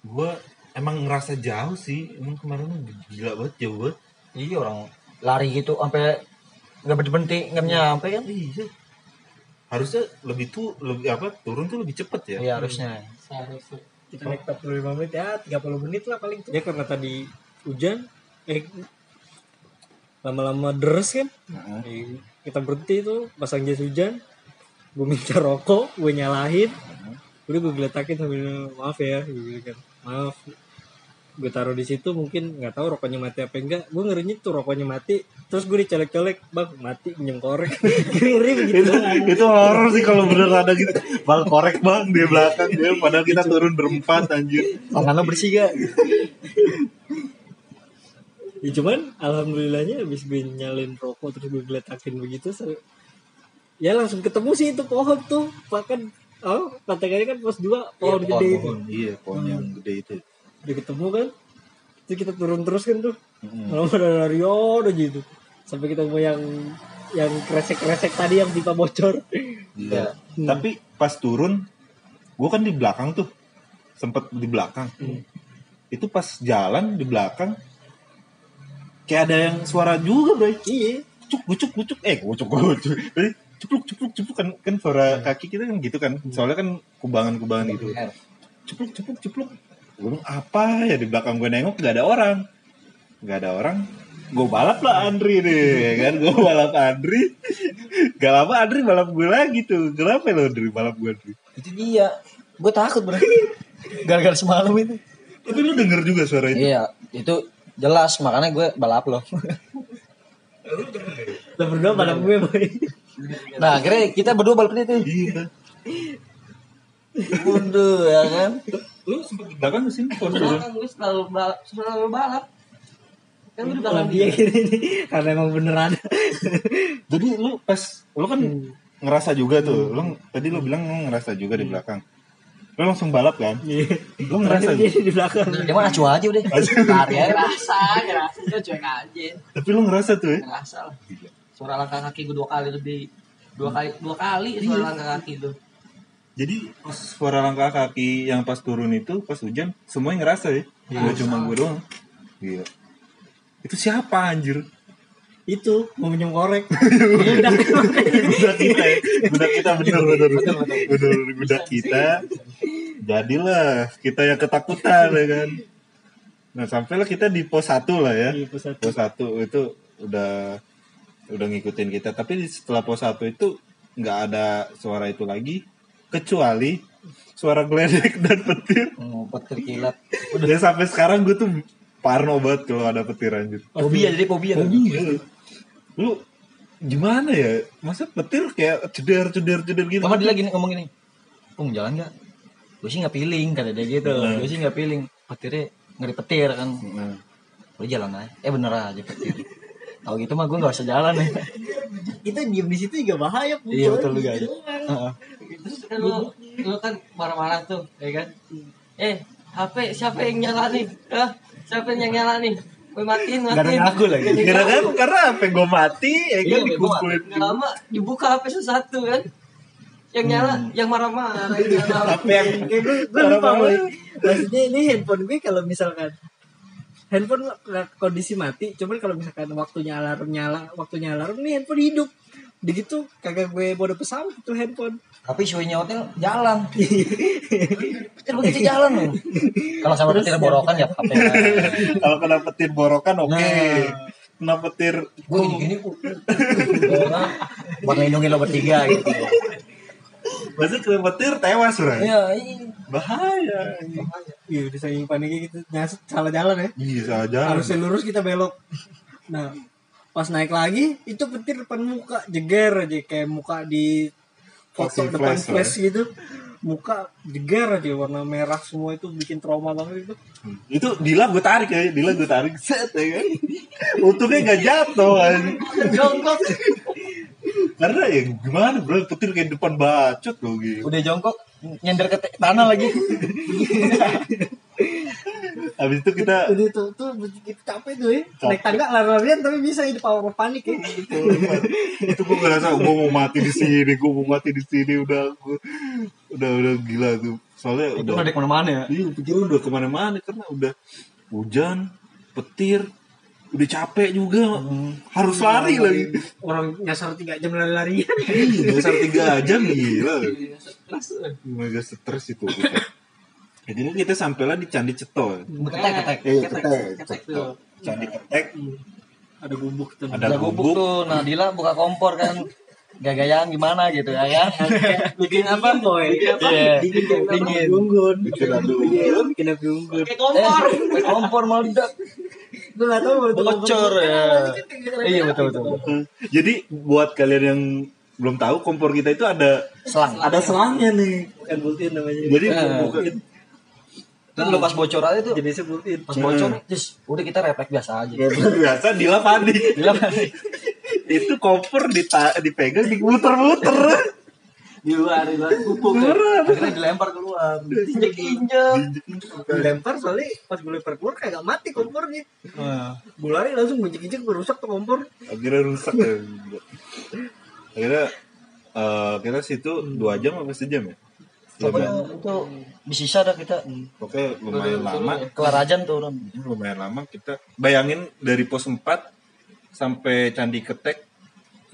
Gue emang ngerasa jauh sih. Emang kemarin gila banget, jauh banget. Iya orang lari gitu sampai nggak berhenti nggak nyampe kan? Iya. Harusnya lebih apa? Turun tuh lebih cepet ya. Iya harusnya. Seharusnya kita naik 45 menit ya 30 menit lah paling tuh. Ya karena tadi hujan lama-lama deres kan. Kita berhenti tuh pasang jas hujan. Gue minta rokok, gue nyalahin. Udah gue geletakin sambil maaf ya, gue bilang kan. Maaf. Gue taruh di situ mungkin nggak tahu rokoknya mati apa enggak. Gue ngerinya tuh rokoknya mati. Terus gue dicolek-colek, "Bang, mati minjem korek." Ngeri begitu. Itu horor sih kalau bener ada gitu. Bang korek bang di belakang dia, padahal kita turun berempat anjir. Tangan lo bersih gak? Ya cuman alhamdulillahnya abis gue nyalin rokok terus gue geletakin begitu ya langsung ketemu sih itu pohon tuh bahkan katakannya kan pos 2 pohon Iya, gede itu Pohon, iya pohon yang gede itu. udah ketemu kan terus kita turun terus kan tuh malam ada lari gitu sampai kita mau yang kresek tadi yang pipa bocor. Iya. Tapi pas turun, gue kan di belakang tuh, sempet di belakang. Itu pas jalan di belakang, kayak ada yang suara juga, bro. Iya. Gucuk. Jadi cepluk kan suara kaki kita kan gitu kan. Soalnya kan kubangan gitu. Cepluk. Gue bilang apa ya, di belakang gue nengok gak ada orang. Gue balap lah Andri nih, ya kan? Gue balap Andri. Gak lama Andri balap gue lagi tuh. Kenapa lo Andri balap gue Andri? Itu dia. Gue takut bro. Gara-gara semalam itu. Tapi lo denger juga suara itu? Iya, itu jelas makanya gue balap lo. Lo berdua balap gue, boy. Nah, akhirnya kita berdua balap itu. Iya. Waduh, ya kan? Lo sempet di belakang kesini kalau turun? Belakang gue selalu balap. Kan lu di Kalau belakang dia gini nih karena emang bener ada. Jadi lo kan ngerasa juga tuh. Tadi lo bilang lo ngerasa juga di belakang. Lo langsung balap kan? Lo ngerasa dia di belakang. Dia mah acuh aja udah. Lari aja. ngerasa dia cuek aja. Tapi lo ngerasa tuh ya? Ngerasa lah. Suara langkah kaki gue 2 kali lebih. 2 kali suara langkah kaki itu. Jadi pas suara langkah kaki yang pas turun itu, pas hujan, semuanya ngerasa ya? Gak cuma gue doang. Iya. Itu siapa anjir? Itu mau minjem korek. Budak kita bener budak kita. Jadilah kita yang ketakutan ya kan. Nah sampailah kita di pos 1 lah ya. Di pos 1. Pos 1 itu udah ngikutin kita. Tapi setelah pos 1 itu nggak ada suara itu lagi, kecuali suara geledek dan petir. Petir kilat. Udah sampai sekarang gue tuh parno banget kalau ada petir anjir. Fobia jadi fobia. Lu gimana ya? Masa petir kayak ceder gitu. Sama dia lagi ngomong gini. Jalan enggak? Gue sih enggak feeling kata dia gitu. Gue sih enggak feeling. Petirnya ngeri petir kan. Udah jalan aja. Bener aja petir. Tahu gitu mah gue enggak usah jalan ya. Kita diem di situ juga bahaya. Iya betul juga aja. Terus kan lu kan marah-marah tuh, ya kan? HP siapa yang nyalain? Siapa yang nyalain? Gue matiin. Gak ada ngaku lagi. Kira-kira karena HP gue mati, ya kan dikumpulin. Nggak lama dibuka HP satu kan? Yang nyala, yang marah-marah. HP yang Gue lupa boy. Maksudnya ini handphone gue kalau misalkan handphone kondisi mati, cuman kalau misalkan waktunya alarm nih handphone hidup. Begitu kagak gue mode pesawat itu handphone. Tapi suinya hotel jalan. Petir begitu jalan loh. Kalau sama petir borokan ya HP. kalau kena petir borokan oke. Kena petir Gue gini-gini buat lindungin lo bertiga gitu. Maksudnya kena petir tewas, Bro. Iya. Bahaya. Iya udah saking paniknya gitu nyasut salah jalan ya. Iya, salah jalan. Harusnya lurus kita belok. Nah pas naik lagi itu petir depan muka jeger aja kayak muka di foto Kasih depan flash flash gitu. Muka jeger aja warna merah semua itu bikin trauma banget itu. Itu Dila gue tarik set ya kan. Untungnya gak jatuh kan. Jongkok. Karena ya gimana bro, petir kayak depan bacot loh gitu. Udah jongkok nyender ke tanah lagi. Habis itu kita Udah tuh kita capek tuh ya. Naik tangga lari-larian tapi bisa di power of panik ya gitu. itu gue ngerasa gue mau mati di sini, udah gila tuh. Soalnya Itu udah udah kemana-mana ya. iya, pikir udah kemana-mana karena udah hujan, petir, udah capek juga, harus lari lagi. Orang nyasar 3 jam lari-larian. Iya, dasar 3 jam gila. Mega stres itu. Jadi kita sampailah di Candi Ceto. Ketek. Ketek. Candi Ketek. Ada gubuk tuh. Ada Gubuk gubuk. tuh. Nah, Dila buka kompor kan. Gaya-gayaan gimana gitu ya kan. Bikin apa boy? Iya. Bikin unggun. Bikin api Bikin api unggun. Kayak kompor. Kompor meledak. Gue gak tau Bocor ya. Iya betul. Jadi buat kalian yang belum tahu, kompor kita itu ada Selang. Ada selangnya nih. Kan bultin namanya. jadi bukan Kan lu pas bocor aja tuh. Jenisnya bultin. Pas bocor, just udah kita refleks biasa aja. biasa Dila panik. Dila kan. Itu kompor dipegang dimuter-muter. Di luar pupuk. Akhirnya dilempar keluar. Injek-injek. Dilempar soalnya pas gue lempar keluar kayak gak mati kompornya. Gue lari langsung injek-injek merusak tuh kompor. Akhirnya rusak ya. Akhirnya kita situ 2 jam apa sejam ya? Pokoknya itu disisa dah kita. Pokoknya lumayan lama. Kelar ajan tuh orang. Lumayan lama kita. Bayangin dari pos 4 sampai Candi Ketek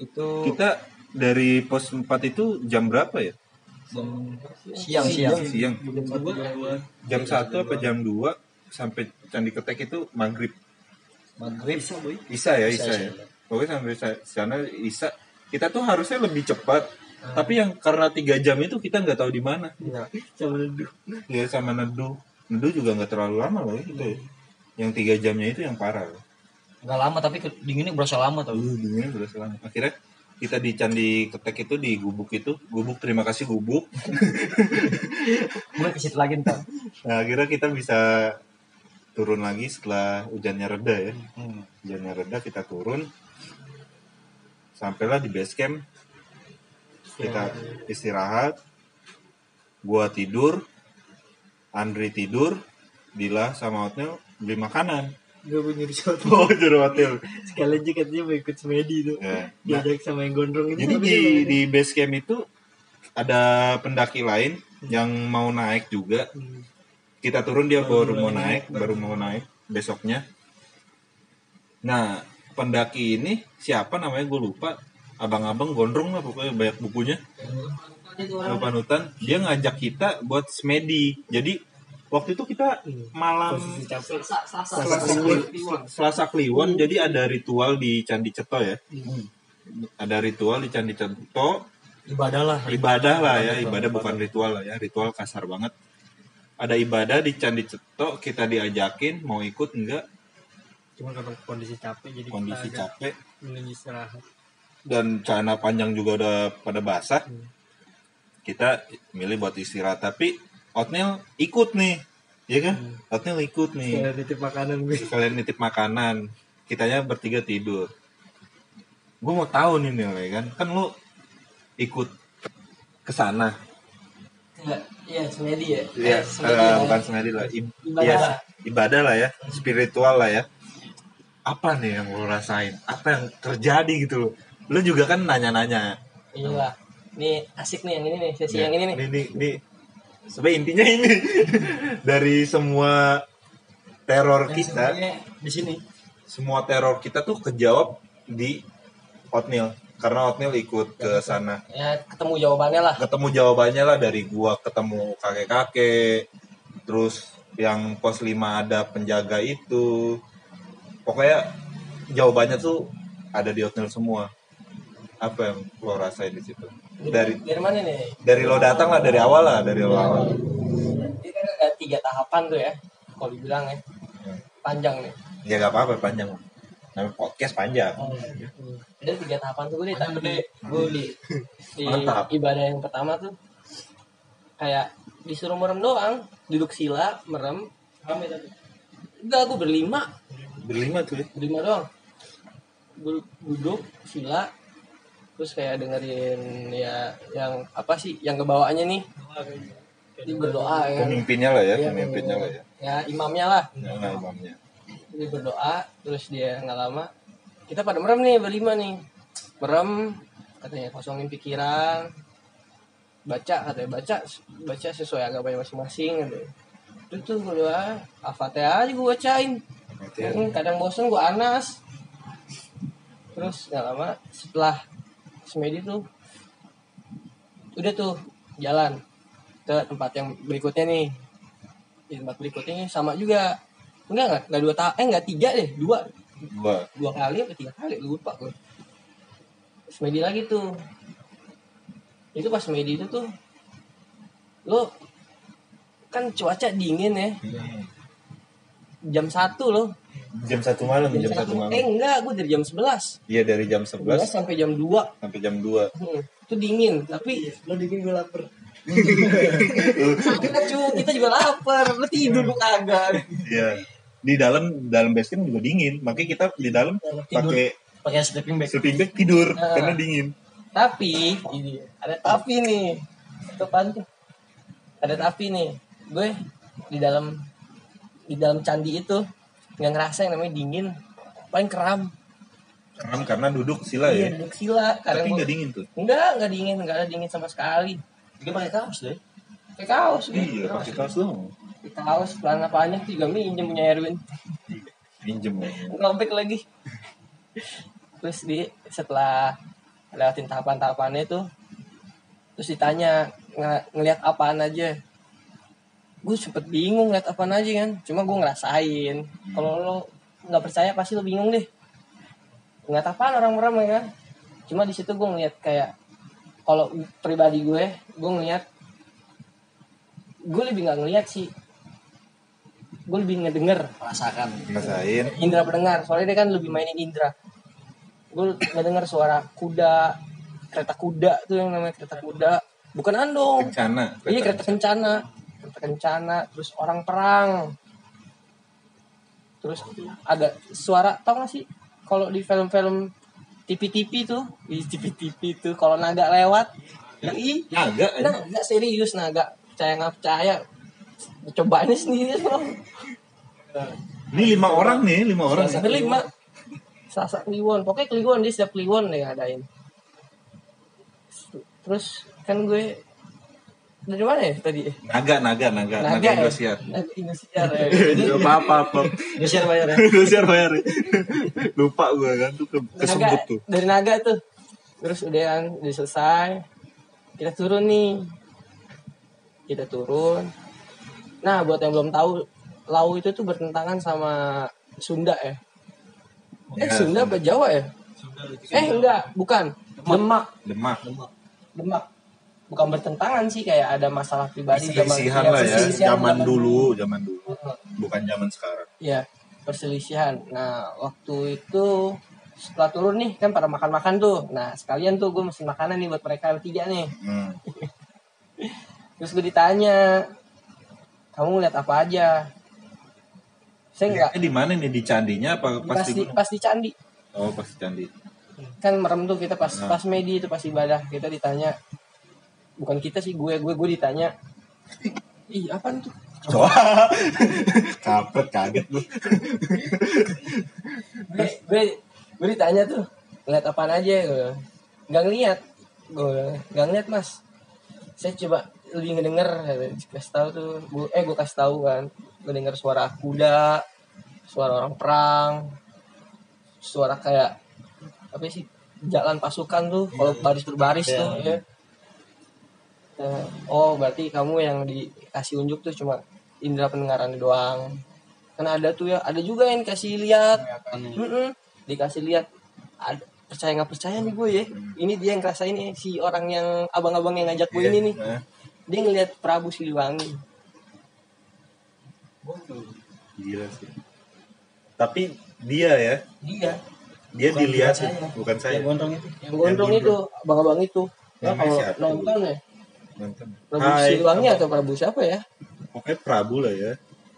Itu kita dari pos 4 itu jam berapa ya? siang. Siang. Jam 1 apa jam 2 sampai Candi Ketek itu maghrib. Maghrib. Isa ya. Pokoknya sampai sana Isa. Kita tuh harusnya lebih cepat. Tapi yang karena 3 jam itu kita nggak tahu di mana. Sama neduh. Ya sama neduh. Neduh juga nggak terlalu lama lah ya kita ya. Yang 3 jamnya itu yang parah. Enggak lama tapi dinginnya berasa lama tau. Dinginnya udah selama. Akhirnya kita di Candi Ketek itu di gubuk itu. Gubuk, terima kasih gubuk. Gue ke situ lagi ntar. Nah, akhirnya kita bisa turun lagi setelah hujannya reda ya. Hujannya reda kita turun. Sampailah di base camp. Kita istirahat. Gua tidur. Andri tidur. Dila sama Otnel beli makanan. Gue mau nyuri shot. Oh, juru hotel. Sekalian juga katanya mau ikut semedi tuh. Ya. Diajak sama yang gondrong itu. Jadi di base camp itu ada pendaki lain yang mau naik juga. Kita turun dia baru mau naik besoknya. Nah, pendaki ini siapa namanya gue lupa. Abang-abang gondrong lah pokoknya banyak bukunya. Panutan. Dia ngajak kita buat semedi. Jadi waktu itu kita malam Selasa Kliwon, jadi ada ritual di Candi Ceto ya. Ada ritual di Candi Ceto. Ibadah lah ya, ibadah bukan ritual lah ya, ritual kasar banget. Ada ibadah di Candi Ceto, kita diajakin mau ikut enggak. Cuma karena kondisi capek jadi Kondisi kita agak capek mending istirahat. dan celana panjang juga udah pada basah. Kita milih buat istirahat, tapi Otnil ikut nih. Ya kan? Otnil ikut nih. Kayak titip makanan gue. Kalian nitip makanan, kitanya bertiga tidur. Gue mau tahu nih Nil, ya kan? Kan lu ikut ke sana. Iya, semedi ya. Iya, bukan semedi lah. Ibadah Iya, lah. ibadah lah ya, spiritual lah ya. Apa nih yang lu rasain? Apa yang terjadi gitu loh? Lu juga kan nanya-nanya. Iya lah. Nih asik nih yang ini nih, sesi yang ini nih. Ini sebenarnya intinya ini dari semua teror kita, Sebenarnya di sini. semua teror kita tuh kejawab di Otnil karena Otnil ikut ke sana. Ya ketemu jawabannya lah. Ketemu jawabannya lah dari gua ketemu kakek-kakek, terus yang pos 5 ada penjaga itu. Pokoknya jawabannya tuh ada di Otnil semua. Apa yang lo rasain di situ? Dari mana nih? lo datang lah, dari awal lah, dari lo awal. Ini kan ada 3 tahapan tuh ya. Kalau dibilang ya. Panjang nih. Ya gak apa-apa panjang. Namanya podcast panjang. Ada 3 tahapan tuh gue di Mantap. ibadah yang pertama tuh kayak disuruh merem doang, duduk sila, merem. Enggak, gue berlima Berlima tuh ya. doang. Gue duduk sila, terus kayak dengerin ya yang apa sih yang kebawaannya nih. Dia berdoa ya. Pemimpinnya lah ya, Iya, pemimpinnya lah ya. Ya imamnya lah. Nah, imamnya. Dia berdoa, terus dia nggak lama kita pada merem nih berlima nih, merem katanya kosongin pikiran, katanya baca sesuai agamanya masing-masing gitu. Itu tuh berdoa Al-Fatihah aja gue bacain. Kadang bosen gue anas. Terus nggak lama setelah semedi tuh udah tuh jalan ke tempat yang berikutnya nih. Di tempat berikutnya sama juga. Enggak 3 deh, 2 kali apa 3 kali lupa gue. Semedi lagi tuh. Itu pas semedi itu tuh lo kan cuaca dingin ya. Jam 1 loh. Jam 1 malam, jam 1 malam. Enggak, gue dari jam 11. Iya, dari jam 11 sampai jam 2. sampai jam 2. Itu dingin, tapi Lo dingin gue lapar. kita juga lapar. Lo tidur gue kagak. Iya. Di dalam base camp juga dingin, makanya kita di dalam pakai sleeping bag. sleeping bag tidur karena dingin. Tapi ini ada tapi nih. Itu apaan tuh? Ada tapi nih. Gue di dalam candi itu nggak ngerasa yang namanya dingin, paling kram Karena duduk sila ya. Iya, duduk sila. Tapi nggak dingin tuh. Enggak dingin, nggak ada dingin sama sekali. Dia pakai kaos deh. Pakai kaos. Iya, pakai kaos dong. Pakai kaos, celana panjang tuh juga minjem punya Erwin. Minjem ya. Ngobek lagi. Terus setelah lewatin tahapan-tahapannya itu, terus ditanya ngelihat apaan aja. Gue sempet bingung ngeliat apaan aja kan. Cuma gue ngerasain. Kalau lo nggak percaya pasti lo bingung deh. Ngeliat apaan orang merem ya kan. Cuma di situ gue ngeliat kayak, kalau pribadi gue ngeliat, gue lebih nggak ngeliat sih. Gue lebih ngedenger. Ngerasain. Indra pendengar. Soalnya dia kan lebih mainin indra. Gue ngedenger suara kuda, kereta kuda tuh yang namanya kereta kuda. Bukan andong. Kencana. Iya, kereta kencana, terus orang perang. Terus ada suara, tau gak sih kalau di film-film TV-TV tuh, di TV-TV tuh kalau naga lewat, naga serius, naga percaya nggak percaya, coba ini sendiri loh. Ini 5 orang nih, 5 orang. Berlima. Selasa Kliwon, pokoknya Kliwon, dia setiap Kliwon deh ngadain. Terus kan gue dari mana ya tadi? Naga Indosiar. Naga Indosiar ya. apa. Indosiar bayar ya. Indosiar bayar. Lupa gue kan tuh kesebut tuh. Dari naga tuh. Terus udah selesai. Kita turun nih. Nah, buat yang belum tahu, Lau itu tuh bertentangan sama Sunda ya. Sunda apa Jawa ya? Enggak, bukan. Demak. Bukan bertentangan sih, kayak ada masalah pribadi Perselisihan lah ya, perselisihan zaman dulu. Bukan zaman sekarang. Iya. perselisihan. Nah waktu itu setelah turun nih kan pada makan-makan tuh. Nah sekalian tuh gue mesen makanan nih buat mereka bertiga nih. Terus gue ditanya, kamu ngeliat apa aja? Saya enggak. Di mana nih, di candinya apa pas di gunung? Pas di candi. Oh, pas di candi. Kan merem tuh kita pas medi itu pas ibadah, kita ditanya, bukan kita sih, gue ditanya, ih apaan tuh? Wah, kaget lu. gue ditanya tuh, ngeliat apaan aja? Nggak ngeliat, gue nggak ngeliat mas. Saya coba lebih ngedenger, kasih tahu tuh, gue kasih tahu kan, gue denger suara kuda, suara orang perang, suara kayak apa sih, jalan pasukan tuh, kalau baris berbaris tuh, ya. Oh berarti kamu yang dikasih unjuk tuh cuma indera pendengaran doang. Kan ada tuh ya, ada juga yang dikasih lihat, dikasih lihat. Percaya nggak percaya nih gue ya, ini dia yang ngerasain nih, si orang yang abang-abang yang ngajak gue ini nih, dia ngelihat Prabu Siliwangi. Gila sih. Tapi dia dilihat, bukan saya. Yang gondrong itu abang-abang itu. Yang Kalau siapa? nonton ya, Nonton. Prabu Siliwangi atau Prabu siapa ya? Pokoknya Prabu lah ya.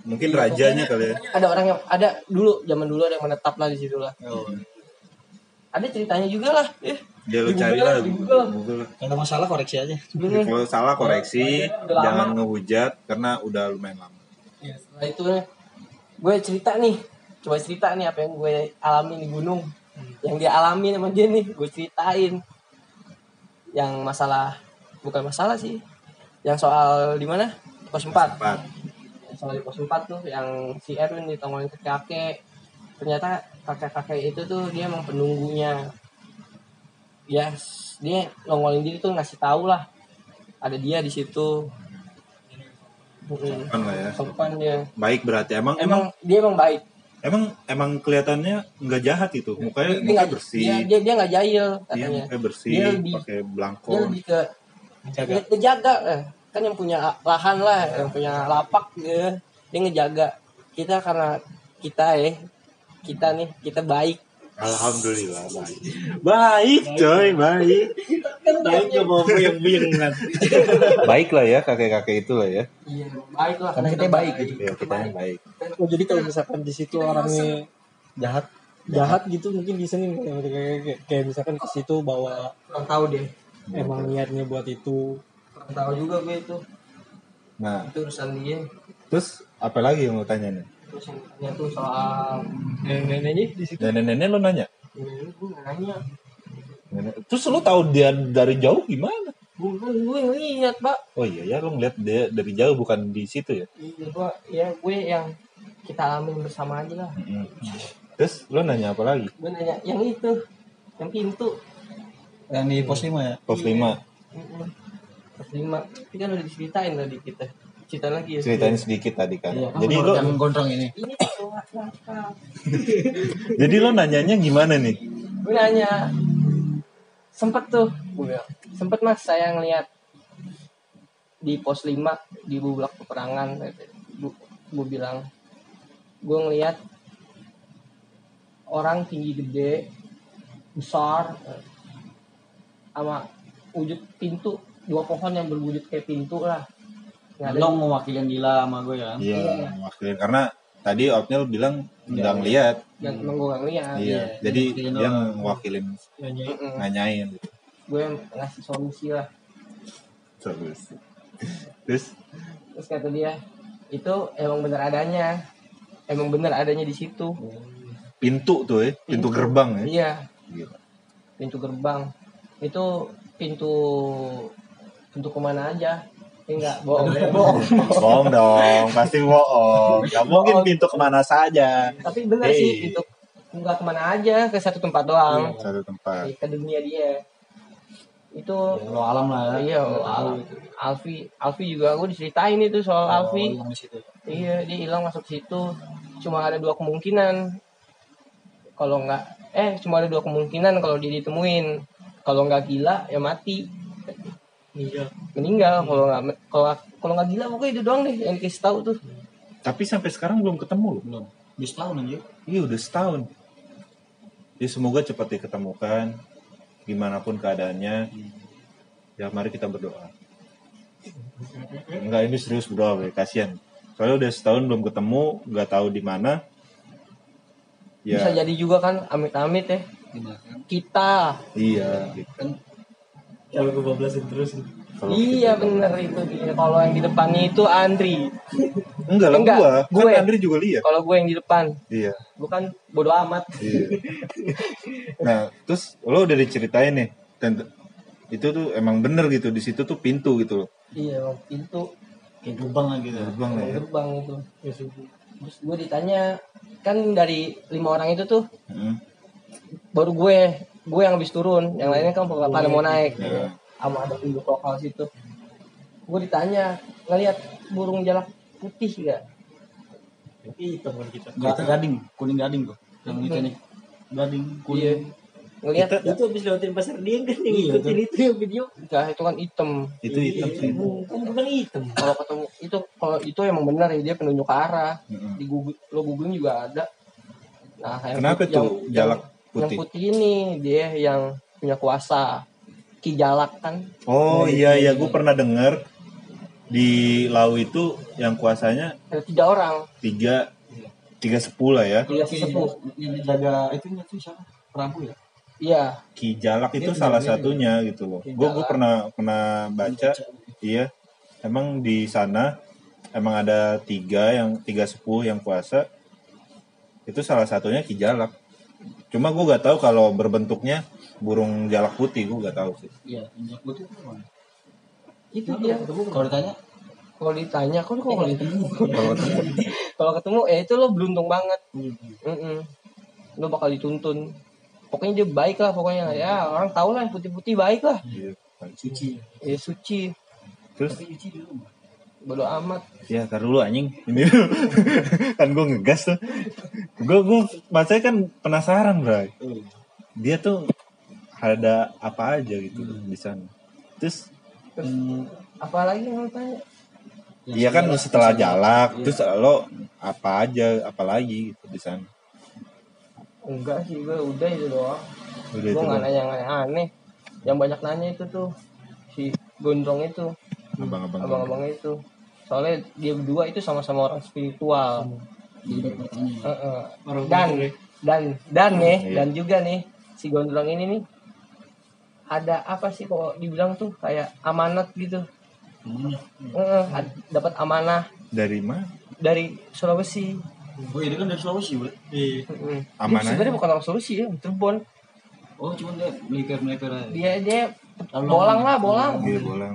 Mungkin rajanya kali ya. Ada orang yang ada dulu, zaman dulu ada yang menetap lah di situ lah. Ada ceritanya juga lah. Dia lu Di cari Google, lah. di Google. Google. Kalau masalah koreksi aja. Kalau salah koreksi, Udah lama. jangan ngehujat karena udah lumayan lama. Setelah itu gue cerita nih, coba cerita nih apa yang gue alami di gunung, yang dia alami sama dia nih, gue ceritain. Yang masalah, bukan masalah sih, yang soal di mana? Pos 4. Soal di pos 4 tuh, yang si Erwin ditongolin ke kakek. Ternyata kakek-kakek itu tuh dia emang penunggunya. Ya, dia nongolin diri tuh ngasih tahu lah, ada dia di situ. Sopan lah ya. Sopan dia. Baik berarti emang Dia emang baik. emang kelihatannya nggak jahat itu. Mukanya nggak bersih. Dia nggak jahil Iya, katanya. mukanya bersih, Dia lebih- pakai Dia belangkon. lebih ke ngejaga kan yang punya lahan lah, yang punya lapak dia ngejaga kita karena kita baik. Alhamdulillah baik. Baik, coy, baik. Baik gak mau buyeng-buyeng kan. Baik lah ya kakek-kakek itu lah ya. Iya baik lah Karena kita baik gitu. Ya, kitanya baik. Oh, jadi kalau misalkan di situ orangnya jahat gitu, mungkin bisa nih kayak misalkan ke situ bawa kurang tahu deh, emang niatnya buat itu. kurang tahu juga gue itu Nah, urusan dia. terus apa lagi yang lo tanya nih? Terus yang tanya tuh soal nenek-neneknya di situ. Nenek-nenek lo nanya? Nenek gue nanya, Terus lo tahu dia dari jauh gimana? gue ngeliat pak. Oh iya ya, lo ngeliat dia dari jauh bukan di situ ya? Gue yang kita alamin bersama aja lah. Terus lo nanya apa lagi? Gue nanya yang itu, yang pintu. Yang di pos 5 ya. Pos 5. Pos 5. Tapi kan udah diceritain tadi kita. Cerita lagi ya. Ceritain sedikit tadi kan. Iya, Jadi lo yang gondrong ini. Ini cowok nakal. jadi lo nanyanya gimana nih? Gue nanya, sempet tuh, gue bilang, sempet mas saya ngeliat di pos 5 di bubulak peperangan. Gue bilang, gue ngeliat orang tinggi gede, besar, sama wujud pintu, 2 pohon yang berwujud kayak pintu lah. Lo mau wakilin Dila sama gue kan? Iya, wakilin karena tadi Otnil bilang nggak ngeliat. Dan emang gue gak ngeliat. Iya, jadi wakilin dia doang. ngewakilin, nanyain gitu. Gue ngasih solusi lah. Terus Terus kata dia, itu emang bener adanya di situ. pintu tuh ya, pintu gerbang ya. Iya, Gila. pintu gerbang. Itu pintu kemana aja? Enggak, bohong. Bohong dong, pasti bohong. Gak mungkin pintu kemana saja. Tapi bener sih, pintu enggak kemana aja, ke satu tempat doang. Satu tempat. Ke dunia dia. Itu Lo alam lah ya. iya, Alfi juga aku diceritain itu soal Alfi. Yang di situ. Iya, dia hilang masuk situ. Cuma ada 2 kemungkinan. Cuma ada 2 kemungkinan kalau dia ditemuin. Kalau nggak gila ya mati. Meninggal. Kalau nggak gila pokoknya itu doang deh yang dikasih tahu tuh. Tapi sampai sekarang belum ketemu loh. Di setahun aja. Iya udah setahun. Ya semoga cepat diketemukan, gimana pun keadaannya. Ya mari kita berdoa. Enggak, ini serius berdoa, Be. Kasian. Soalnya udah setahun belum ketemu, nggak tahu di mana. Ya. Bisa jadi juga kan amit-amit ya. Gimana kan? Kita. Iya. Gitu. Kan Kalau gue bablasin terus. Kalau Iya kita- bener itu dia. Kalau yang di depannya itu Andri. Enggak lah, Enggak, gue. gue. Kan Andri juga lihat. Kalau gue yang di depan, Iya. bukan bodo amat. Iya. Nah, terus lo udah diceritain nih, dan itu tuh emang bener gitu, di situ tuh pintu gitu loh. Iya, pintu kayak gerbang lah gitu. Gerbang ya. gerbang itu. Terus gue ditanya, kan dari 5 orang itu tuh Heeh. baru gue yang habis turun, yang lainnya kan pada mau naik. Iya. Sama ada penduduk lokal situ. Gue ditanya, ngelihat burung jalak putih gak? Hitam kan kita. Gading, kuning gading tuh. Yang itu nih. Gading, Iya. kuning. Ngelihat Itu habis lewatin pasar dia kan yang Iya, ngikutin itu yang video. enggak, itu kan hitam. Itu hitam sih. Kan bukan hitam. Kalau itu emang benar ya, dia penunjuk arah. Heeh. Di Google, lo googling juga ada. Nah, Kenapa tuh jalak Yang putih? putih ini dia yang punya kuasa. Ki Jalak kan. Oh iya iya, gue pernah denger di Lau itu yang kuasanya Ada 3 orang. tiga sepuh lah ya. Tiga sesepuh. Yang jaga itu nggak tuh siapa? Prabu ya? Iya. Ki Jalak itu Dia salah bener-bener satunya gitu loh. Ki Gue Jalak. pernah baca, iya. Emang di sana emang ada tiga sepuh yang kuasa. Itu salah satunya Ki Jalak. Cuma gue gak tahu kalau berbentuknya burung jalak putih, gue gak tahu sih. Iya, yang putih itu mana? Itu dia. Kalau ditanya, Kalau ditanya, kok kalau ketemu? Kalau ketemu, itu lo beruntung banget. Lo bakal dituntun. Pokoknya dia baik lah, pokoknya ya orang tahu lah yang putih-putih baik lah. Iya. suci. Ya suci, Terus Tapi suci dulu. bodo amat. ya tar dulu anjing. Ini kan gue ngegas tuh. Gue macanya kan penasaran, Bray. Dia tuh ada apa aja gitu di sana. Terus Terus apalagi yang lo tanya? iya kan setelah jalak, terus lo apa aja, apalagi gitu di sana. Enggak sih, gue udah itu doang. Udah Gue itu nggak doang. nanya yang aneh-aneh. Yang banyak nanya itu tuh si gondrong itu, abang-abang itu. Soalnya dia berdua itu sama-sama orang spiritual. Jadi bertanya. Heeh. Orang Dan bener ya. dan nih, Iya. dan juga nih si gondrong ini nih ada apa sih kok dibilang tuh kayak amanat gitu. Mana? Dapat amanah Dari mana? dari Sulawesi. Oh iya, dia kan dari Sulawesi, Bro. Iya. Dia Amanahnya? sebenarnya bukan orang Sulawesi ya, Cirebon. Oh, cuma dia melipir aja. Dia bolang lah, bolang. Iya bolang.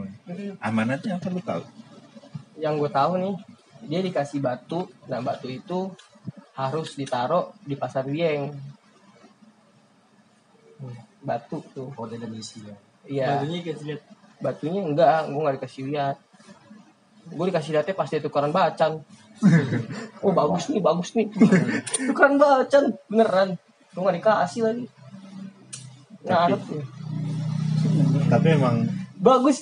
Amanatnya apa lu tahu? Yang gue tahu nih, dia dikasih batu. Nah, batu itu harus ditaruh di pasar Dieng. Batu tuh. Oh, dia dari isi ya. Iya. Barunya kasih lihat. Batunya enggak, gue nggak dikasih lihat. Gue dikasih lihatnya pas dia tukaran bacan. Oh bagus nih. Tukaran bacan, beneran. Gue nggak dikasih lagi. Ngarep nih. Tapi emang Bagus.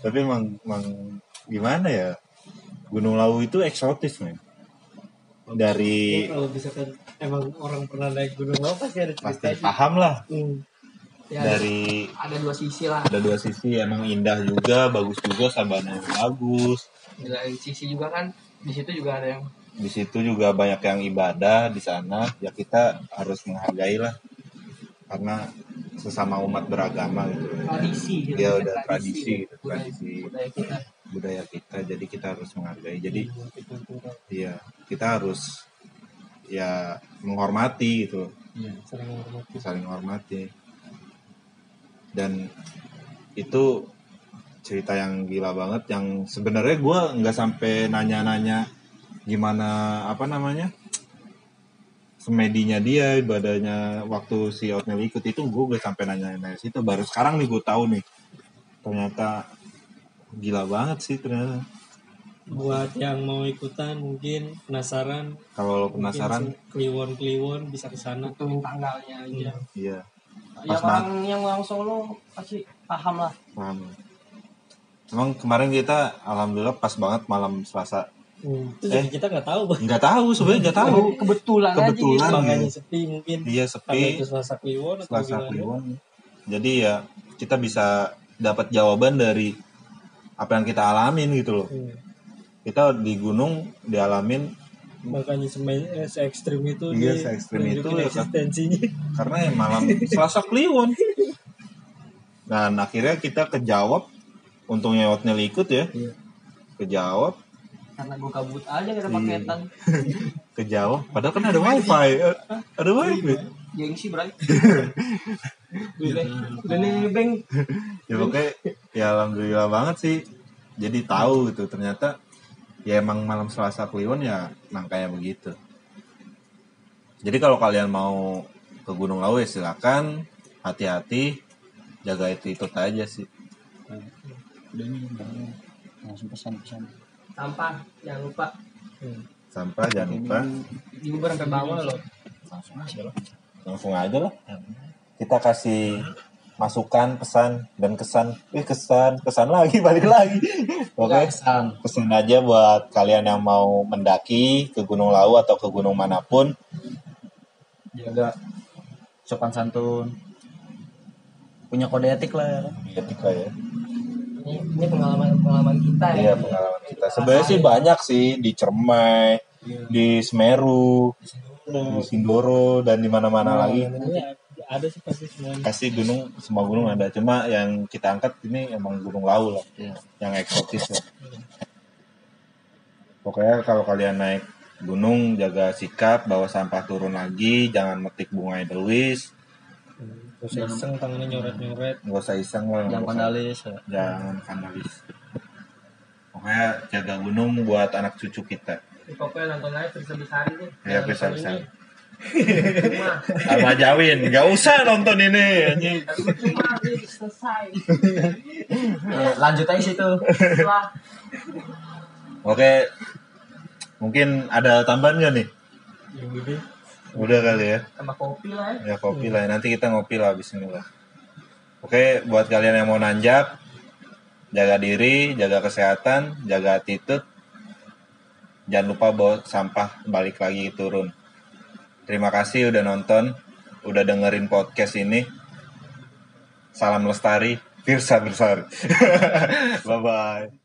emang gimana ya? Gunung Lawu itu eksotis, men. Dari Kalau misalkan emang orang pernah naik gunung Lawu pasti ada pasti ceritanya. paham lah. Ya, Dari ada 2 sisi lah. ada 2 sisi, emang indah juga, bagus juga, sabananya bagus. Di lain sisi juga kan, di situ juga ada yang Di situ juga banyak yang ibadah di sana. Ya kita harus menghargai lah, karena sesama umat beragama gitu. tradisi. Gitu. Dia udah tradisi gitu, tradisi Budaya kita. budaya kita. Jadi kita harus menghargai. Jadi iya, kita harus ya menghormati gitu, Iya. Sering hormati. saling menghormati. Dan itu cerita yang gila banget, yang sebenarnya gue nggak sampai nanya-nanya gimana apa namanya semedinya dia, ibadahnya waktu si Otnel ikut itu. Gue gak sampai nanya-nanya situ. Baru sekarang nih gue tahu nih, ternyata gila banget sih ternyata. Buat yang mau ikutan mungkin penasaran, Kalau lo penasaran, kliwon bisa ke sana. Tentuin tanggalnya aja. iya Yang Pas orang yang langsung Solo pasti paham lah. paham. Emang kemarin kita alhamdulillah pas banget malam Selasa Itu juga kita nggak tahu Bang. Nggak tahu sebenarnya, nggak tahu. Kebetulan aja gitu. Kebetulan Makanya gitu. sepi mungkin. Iya Karena sepi. itu Selasa Kliwon atau Selasa gimana. Kliwon. Jadi ya kita bisa dapat jawaban dari apa yang kita alamin gitu loh. Kita di gunung dialamin Makanya se-ekstrim itu Iya, dia se-ekstrim itu nunjukin ya kan. eksistensinya. karena ya malam Selasa Kliwon. Dan akhirnya kita kejawab. Untungnya Otnil ikut ya. Kejawab. Karena gue kabut aja gak ada paketan. Kejawab. Padahal kan ada wifi. Ada wifi. Gengsi berarti. Udah nebeng. Ya pokoknya ya alhamdulillah banget sih. Jadi tahu gitu ternyata ya emang malam Selasa Kliwon ya kayak begitu. Jadi kalau kalian mau ke Gunung Lawu ya silakan, hati-hati, jaga itu aja sih. Udah nih, langsung pesan. Sampah jangan lupa. Sampah jangan lupa. Diuber sampai bawah loh. Langsung aja lah. Langsung aja lah. Kita kasih masukan, pesan dan kesan. Kesan lagi balik lagi. Oke. Pesan aja buat kalian yang mau mendaki ke Gunung Lawu atau ke gunung manapun. Jaga sopan santun. Punya kode etik lah ya. Ketika ya. Ini pengalaman kita ya. Iya pengalaman kita. Sebenarnya sih banyak sih di Cermai, di Semeru, di Sindoro dan di mana-mana lagi. Iya, ada sih pasti semuanya. Pasti semua gunung ada. Cuma yang kita angkat ini emang Gunung Lawu lah, yang eksotis lah. Pokoknya kalau kalian naik gunung jaga sikap, bawa sampah turun lagi, jangan metik bunga edelweiss, Gak usah iseng tangannya nyoret-nyoret. nggak usah iseng lah, Jangan vandalis ya. jangan vandalis. Pokoknya jaga gunung buat anak cucu kita. Pokoknya nonton aja Firsa Besari tuh. Ya bisa. Cuma Sama Jawin, nggak usah nonton ini. Anjing. selesai. Lanjut aja situ. Setelah Oke, mungkin ada tambahan nggak nih? Yang gede. Udah kali ya. tambah kopi lah ya. Ya kopi lah, nanti kita ngopi lah abis ini lah. Oke, buat kalian yang mau nanjak, jaga diri, jaga kesehatan, jaga attitude. Jangan lupa bawa sampah balik lagi turun. Terima kasih udah nonton, udah dengerin podcast ini. Salam lestari, Firsa Besari. Bye-bye.